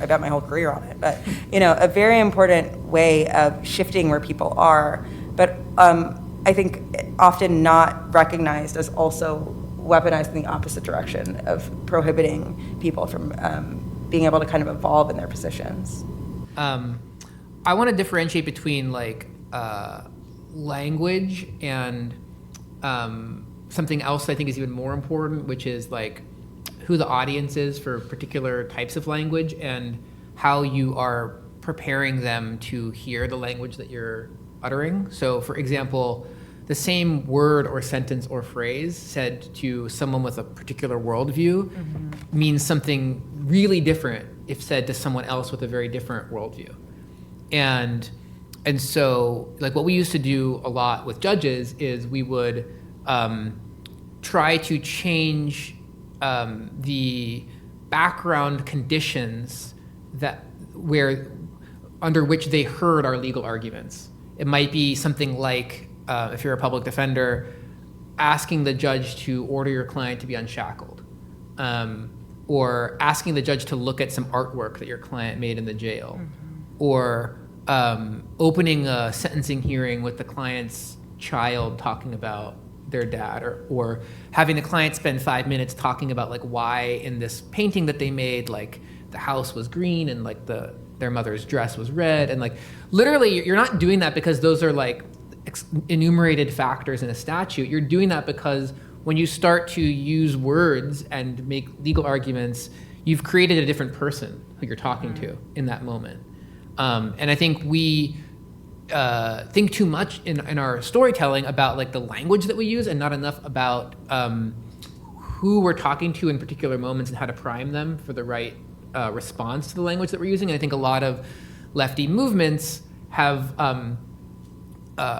D: I bet my whole career on it, but, a very important way of shifting where people are, but I think often not recognized as also weaponized in the opposite direction of prohibiting people from being able to kind of evolve in their positions.
A: I want to differentiate between language and something else I think is even more important, which is who the audience is for particular types of language and how you are preparing them to hear the language that you're uttering. So, for example, the same word or sentence or phrase said to someone with a particular worldview means something really different if said to someone else with a very different worldview. And so, what we used to do a lot with judges is we would try to change the background conditions under which they heard our legal arguments. It might be something like, if you're a public defender, asking the judge to order your client to be unshackled, or asking the judge to look at some artwork that your client made in the jail, or opening a sentencing hearing with the client's child talking about their dad, or having the client spend 5 minutes talking about why in this painting that they made, the house was green and their mother's dress was red, and literally you're not doing that because those are enumerated factors in a statute. You're doing that because when you start to use words and make legal arguments, you've created a different person who you're talking to in that moment. And I think we think too much in our storytelling about the language that we use and not enough about who we're talking to in particular moments and how to prime them for the right response to the language that we're using. And I think a lot of lefty movements have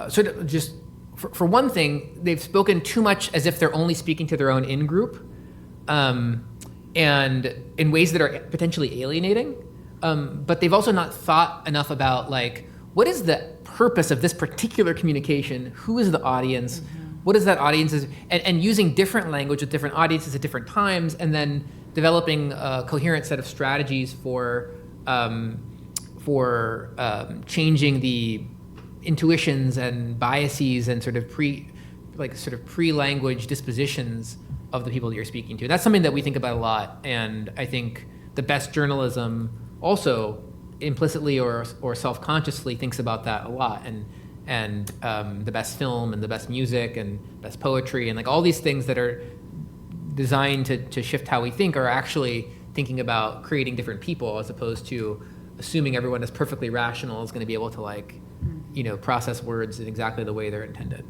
A: sort of just, for one thing, they've spoken too much as if they're only speaking to their own in-group, and in ways that are potentially alienating. But they've also not thought enough about what is the purpose of this particular communication? Who is the audience? What is that audience? And using different language with different audiences at different times, and then developing a coherent set of strategies for changing the intuitions and biases and sort of pre-language dispositions of the people that you're speaking to. That's something that we think about a lot, and I think the best journalism also implicitly or self-consciously thinks about that a lot, and the best film and the best music and best poetry and all these things that are designed to shift how we think are actually thinking about creating different people, as opposed to assuming everyone is perfectly rational, is going to be able to process words in exactly the way they're intended.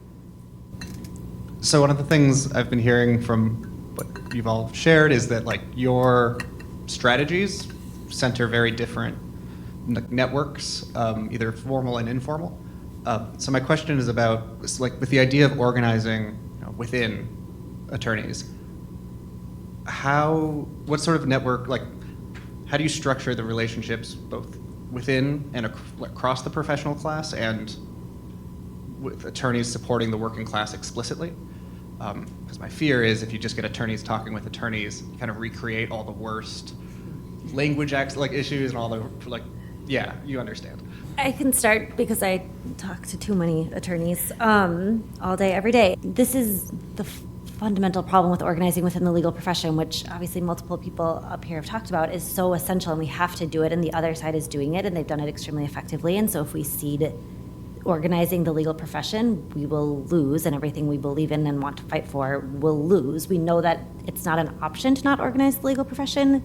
H: So one of the things I've been hearing from what you've all shared is that your strategies center very different networks, either formal and informal. So my question is about with the idea of organizing within attorneys. What sort of network, how do you structure the relationships both within and across the professional class, and with attorneys supporting the working class explicitly? Because my fear is if you just get attorneys talking with attorneys, you kind of recreate all the worst language issues and all the you understand.
C: I can start because I talk to too many attorneys all day, every day. This is the fundamental problem with organizing within the legal profession, which obviously multiple people up here have talked about, is so essential, and we have to do it, and the other side is doing it, and they've done it extremely effectively. And so if we cede organizing the legal profession, we will lose, and everything we believe in and want to fight for will lose. We know that it's not an option to not organize the legal profession.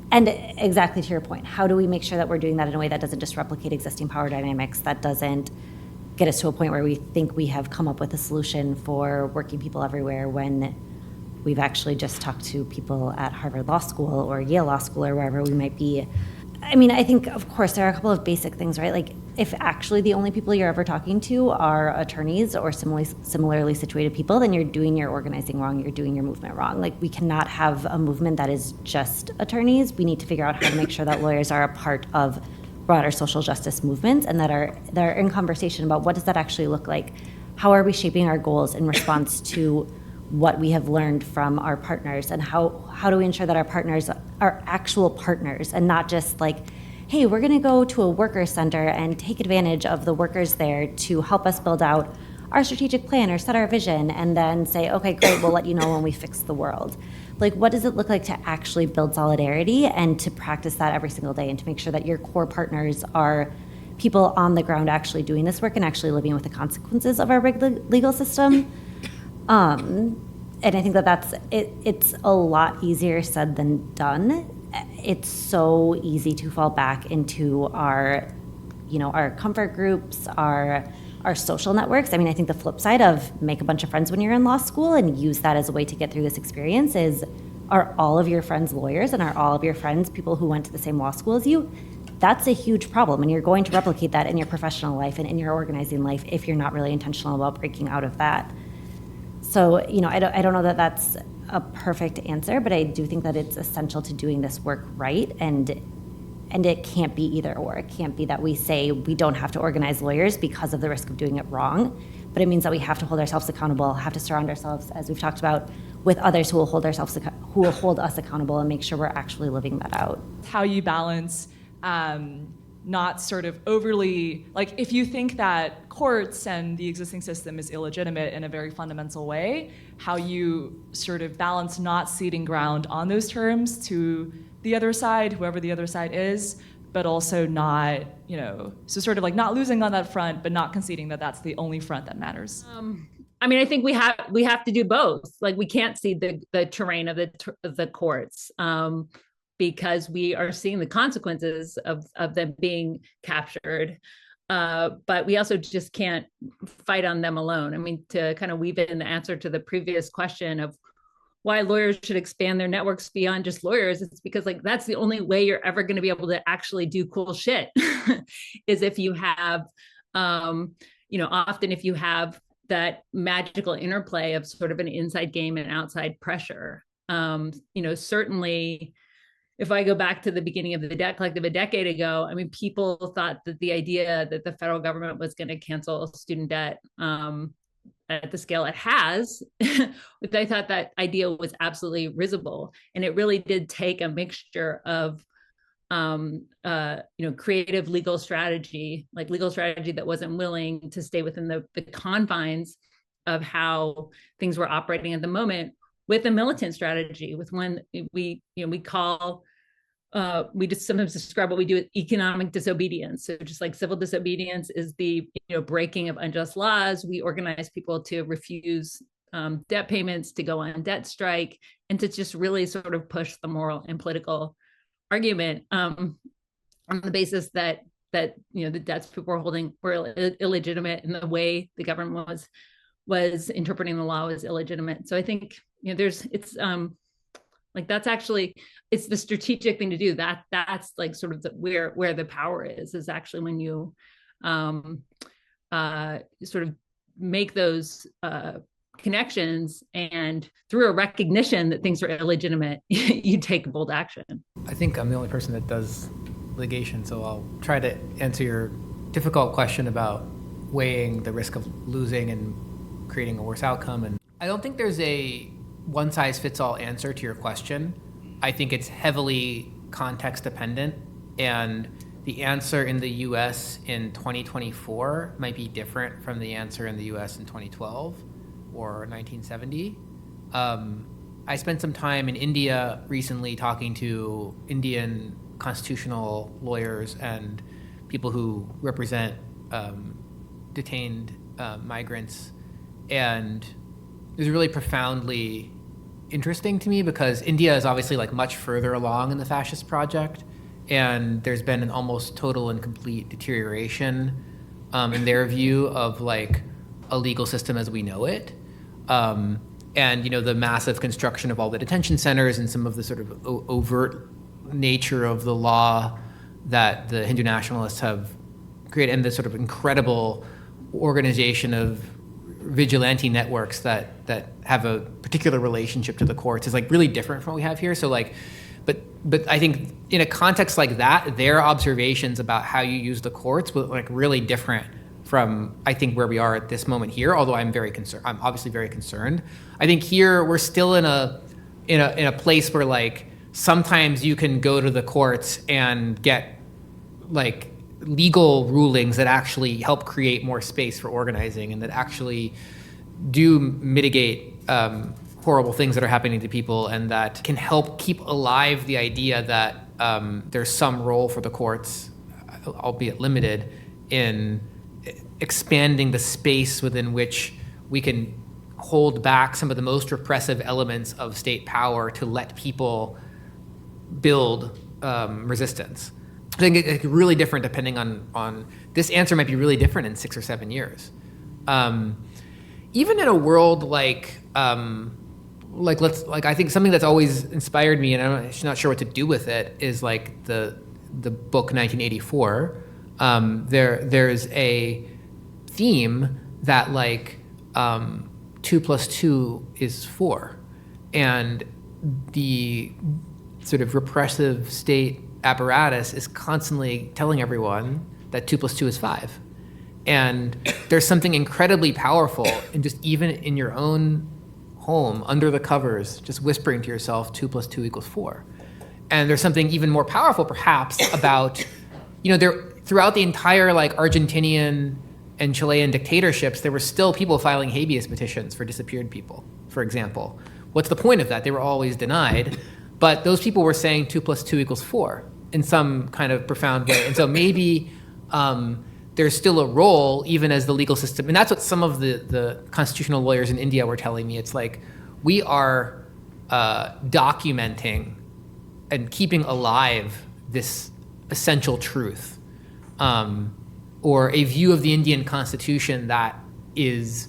C: And exactly to your point, how do we make sure that we're doing that in a way that doesn't just replicate existing power dynamics, that doesn't get us to a point where we think we have come up with a solution for working people everywhere, when we've actually just talked to people at Harvard Law School or Yale Law School or wherever we might be. I mean, I think, of course, there are a couple of basic things, right? If actually the only people you're ever talking to are attorneys or similarly situated people, then you're doing your organizing wrong, you're doing your movement wrong. We cannot have a movement that is just attorneys. We need to figure out how to make sure that lawyers are a part of broader social justice movements, and that are in conversation about what does that actually look like? How are we shaping our goals in response to what we have learned from our partners, and how do we ensure that our partners are actual partners and not just like, hey, we're going to go to a worker center and take advantage of the workers there to help us build out our strategic plan or set our vision and then say, okay, great, we'll let you know when we fix the world. Like, what does it look like to actually build solidarity and to practice that every single day and to make sure that your core partners are people on the ground actually doing this work and actually living with the consequences of our legal system? And I think it's a lot easier said than done. It's so easy to fall back into our comfort groups, our social networks. I mean, I think the flip side of make a bunch of friends when you're in law school and use that as a way to get through this experience is, are all of your friends lawyers and are all of your friends people who went to the same law school as you? That's a huge problem, and you're going to replicate that in your professional life and in your organizing life if you're not really intentional about breaking out of that. So, I don't know that that's a perfect answer, but I do think that it's essential to doing this work right, and it can't be either or. It can't be that we say we don't have to organize lawyers because of the risk of doing it wrong, but it means that we have to hold ourselves accountable, have to surround ourselves, as we've talked about, with others who will hold us accountable and make sure we're actually living that out.
I: How you balance not sort of overly, like if you think that courts and the existing system is illegitimate in a very fundamental way, how you sort of balance not ceding ground on those terms to the other side, whoever the other side is, but also not, so sort of like not losing on that front, but not conceding that that's the only front that matters.
B: I mean, I think we have to do both. Like, we can't cede the terrain of the courts, because we are seeing the consequences of them being captured. But we also just can't fight on them alone. I mean, to kind of weave in the answer to the previous question of why lawyers should expand their networks beyond just lawyers, it's because like that's the only way you're ever going to be able to actually do cool shit is if you have, often if you have that magical interplay of sort of an inside game and outside pressure. Certainly, if I go back to the beginning of the debt collective a decade ago, I mean, people thought that the idea that the federal government was going to cancel student debt at the scale it has, I thought that idea was absolutely risible. And it really did take a mixture of, creative legal strategy that wasn't willing to stay within the confines of how things were operating at the moment, with a militant strategy, with one we just sometimes describe what we do as economic disobedience. So just like civil disobedience is the breaking of unjust laws, we organize people to refuse debt payments, to go on debt strike, and to just really sort of push the moral and political argument on the basis that the debts people were holding were illegitimate, and the way the government was interpreting the law was illegitimate. So I think it's the strategic thing to do. That's like sort of where the power is actually when you sort of make those connections, and through a recognition that things are illegitimate, you take bold action.
A: I think I'm the only person that does litigation, so I'll try to answer your difficult question about weighing the risk of losing and creating a worse outcome. And I don't think there's a one-size-fits-all answer to your question. I think it's heavily context dependent, and the answer in the US in 2024 might be different from the answer in the US in 2012 or 1970. I spent some time in India recently talking to Indian constitutional lawyers and people who represent detained migrants, and it was really profoundly interesting to me because India is obviously like much further along in the fascist project, and there's been an almost total and complete deterioration in their view of like a legal system as we know it, and the massive construction of all the detention centers and some of the sort of overt nature of the law that the Hindu nationalists have created, and the sort of incredible organization of vigilante networks that have a particular relationship to the courts is like really different from what we have here. So like, but I think in a context like that, their observations about how you use the courts were like really different from I think where we are at this moment here. Although I'm obviously very concerned. I think here we're still in a place where like sometimes you can go to the courts and get like legal rulings that actually help create more space for organizing and that actually do mitigate horrible things that are happening to people, and that can help keep alive the idea that there's some role for the courts, albeit limited, in expanding the space within which we can hold back some of the most repressive elements of state power to let people build resistance. I think it's really different depending on this answer might be really different in 6 or 7 years. Even in a world like I think something that's always inspired me, and I'm not sure what to do with it, is like the book 1984. There's a theme that like 2 + 2 is 4, and the sort of repressive state apparatus is constantly telling everyone that 2 + 2 is 5. And there's something incredibly powerful in just even in your own home, under the covers, just whispering to yourself 2 + 2 = 4. And there's something even more powerful perhaps about, throughout the entire like Argentinian and Chilean dictatorships, there were still people filing habeas petitions for disappeared people, for example. What's the point of that? They were always denied. But those people were saying 2 + 2 = 4 in some kind of profound way. And so maybe there's still a role, even as the legal system, and that's what some of the constitutional lawyers in India were telling me. It's like, we are documenting and keeping alive this essential truth, or a view of the Indian Constitution that is,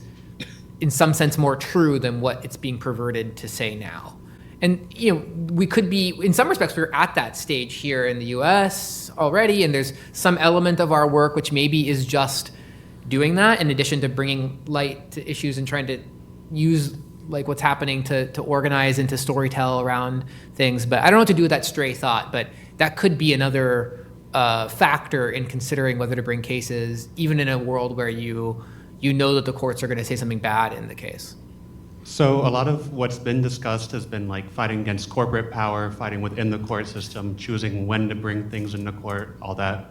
A: in some sense, more true than what it's being perverted to say now. And we could be, in some respects, we're at that stage here in the U.S. already, and there's some element of our work which maybe is just doing that, in addition to bringing light to issues and trying to use like what's happening to organize and to storytell around things. But I don't know what to do with that stray thought, but that could be another factor in considering whether to bring cases, even in a world where you know that the courts are going to say something bad in the case.
J: So a lot of what's been discussed has been like fighting against corporate power, fighting within the court system, choosing when to bring things into court, all that.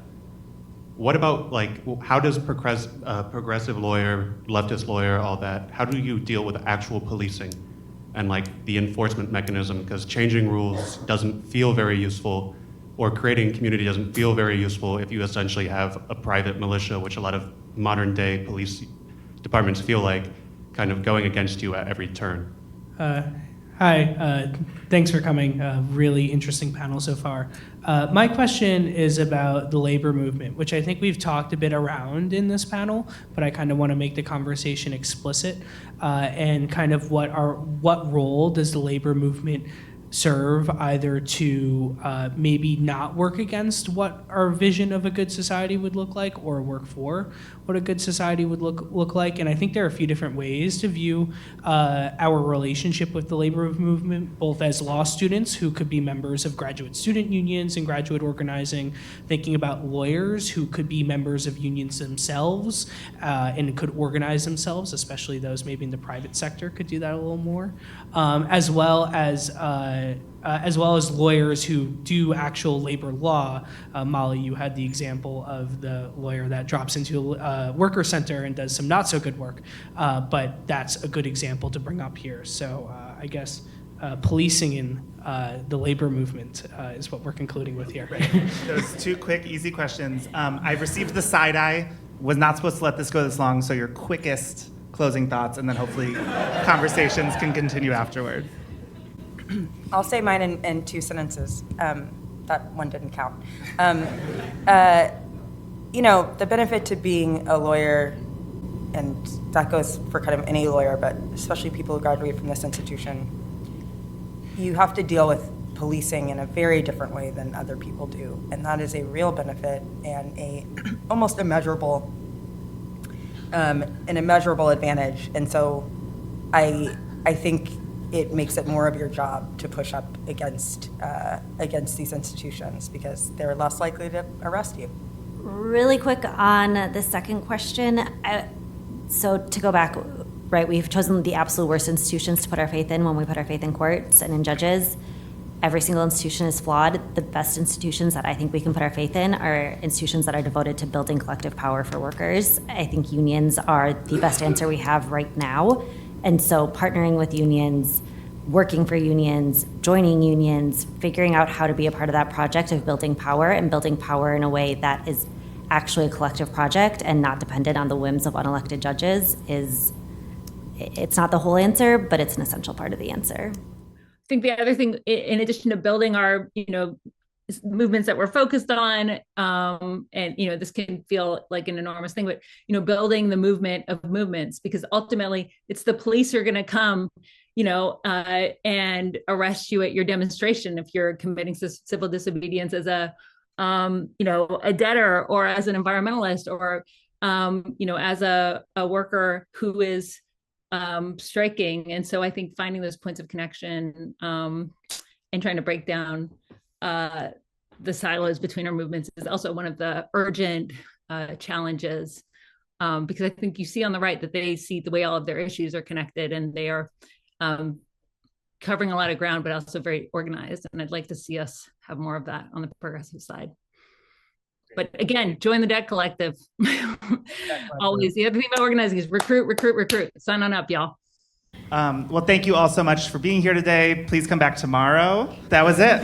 J: What about like, how does progressive lawyer, leftist lawyer, all that, how do you deal with actual policing and like the enforcement mechanism? Because changing rules doesn't feel very useful, or creating community doesn't feel very useful if you essentially have a private militia, which a lot of modern day police departments feel like, kind of going against you at every turn.
K: Hi, thanks for coming. Really interesting panel so far. My question is about the labor movement, which I think we've talked a bit around in this panel, but I kind of want to make the conversation explicit, and kind of what role does the labor movement serve, either to maybe not work against what our vision of a good society would look like, or work for what a good society would look like. And I think there are a few different ways to view our relationship with the labor movement, both as law students who could be members of graduate student unions and graduate organizing, thinking about lawyers who could be members of unions themselves and could organize themselves, especially those maybe in the private sector could do that a little more, as well as lawyers who do actual labor law. Molly, you had the example of the lawyer that drops into a worker center and does some not so good work, but that's a good example to bring up here. So I guess policing in the labor movement is what we're concluding with here.
F: Right. Those 2 quick, easy questions. I've received the side eye, was not supposed to let this go this long, so your quickest closing thoughts, and then hopefully conversations can continue afterward.
D: I'll say mine in 2 sentences. That one didn't count. The benefit to being a lawyer, and that goes for kind of any lawyer, but especially people who graduate from this institution, you have to deal with policing in a very different way than other people do. And that is a real benefit and almost immeasurable advantage. And so I think it makes it more of your job to push up against these institutions, because they're less likely to arrest you.
C: Really quick on the second question. So to go back, right, we've chosen the absolute worst institutions to put our faith in when we put our faith in courts and in judges. Every single institution is flawed. The best institutions that I think we can put our faith in are institutions that are devoted to building collective power for workers. I think unions are the best answer we have right now. And so partnering with unions, working for unions, joining unions, figuring out how to be a part of that project of building power and building power in a way that is actually a collective project and not dependent on the whims of unelected judges it's not the whole answer, but it's an essential part of the answer.
B: I think the other thing, in addition to building our, movements that we're focused on, and this can feel like an enormous thing, but building the movement of movements, because ultimately it's the police who are going to come, and arrest you at your demonstration if you're committing civil disobedience as a debtor or as an environmentalist or as a worker who is striking. And so I think finding those points of connection and trying to break down the silos between our movements is also one of the urgent challenges, because I think you see on the right that they see the way all of their issues are connected and they are covering a lot of ground, but also very organized. And I'd like to see us have more of that on the progressive side. But again, join the Debt Collective. Always. The other thing about organizing is recruit. Sign on up, y'all.
F: Well, thank you all so much for being here today. Please come back tomorrow. That was it.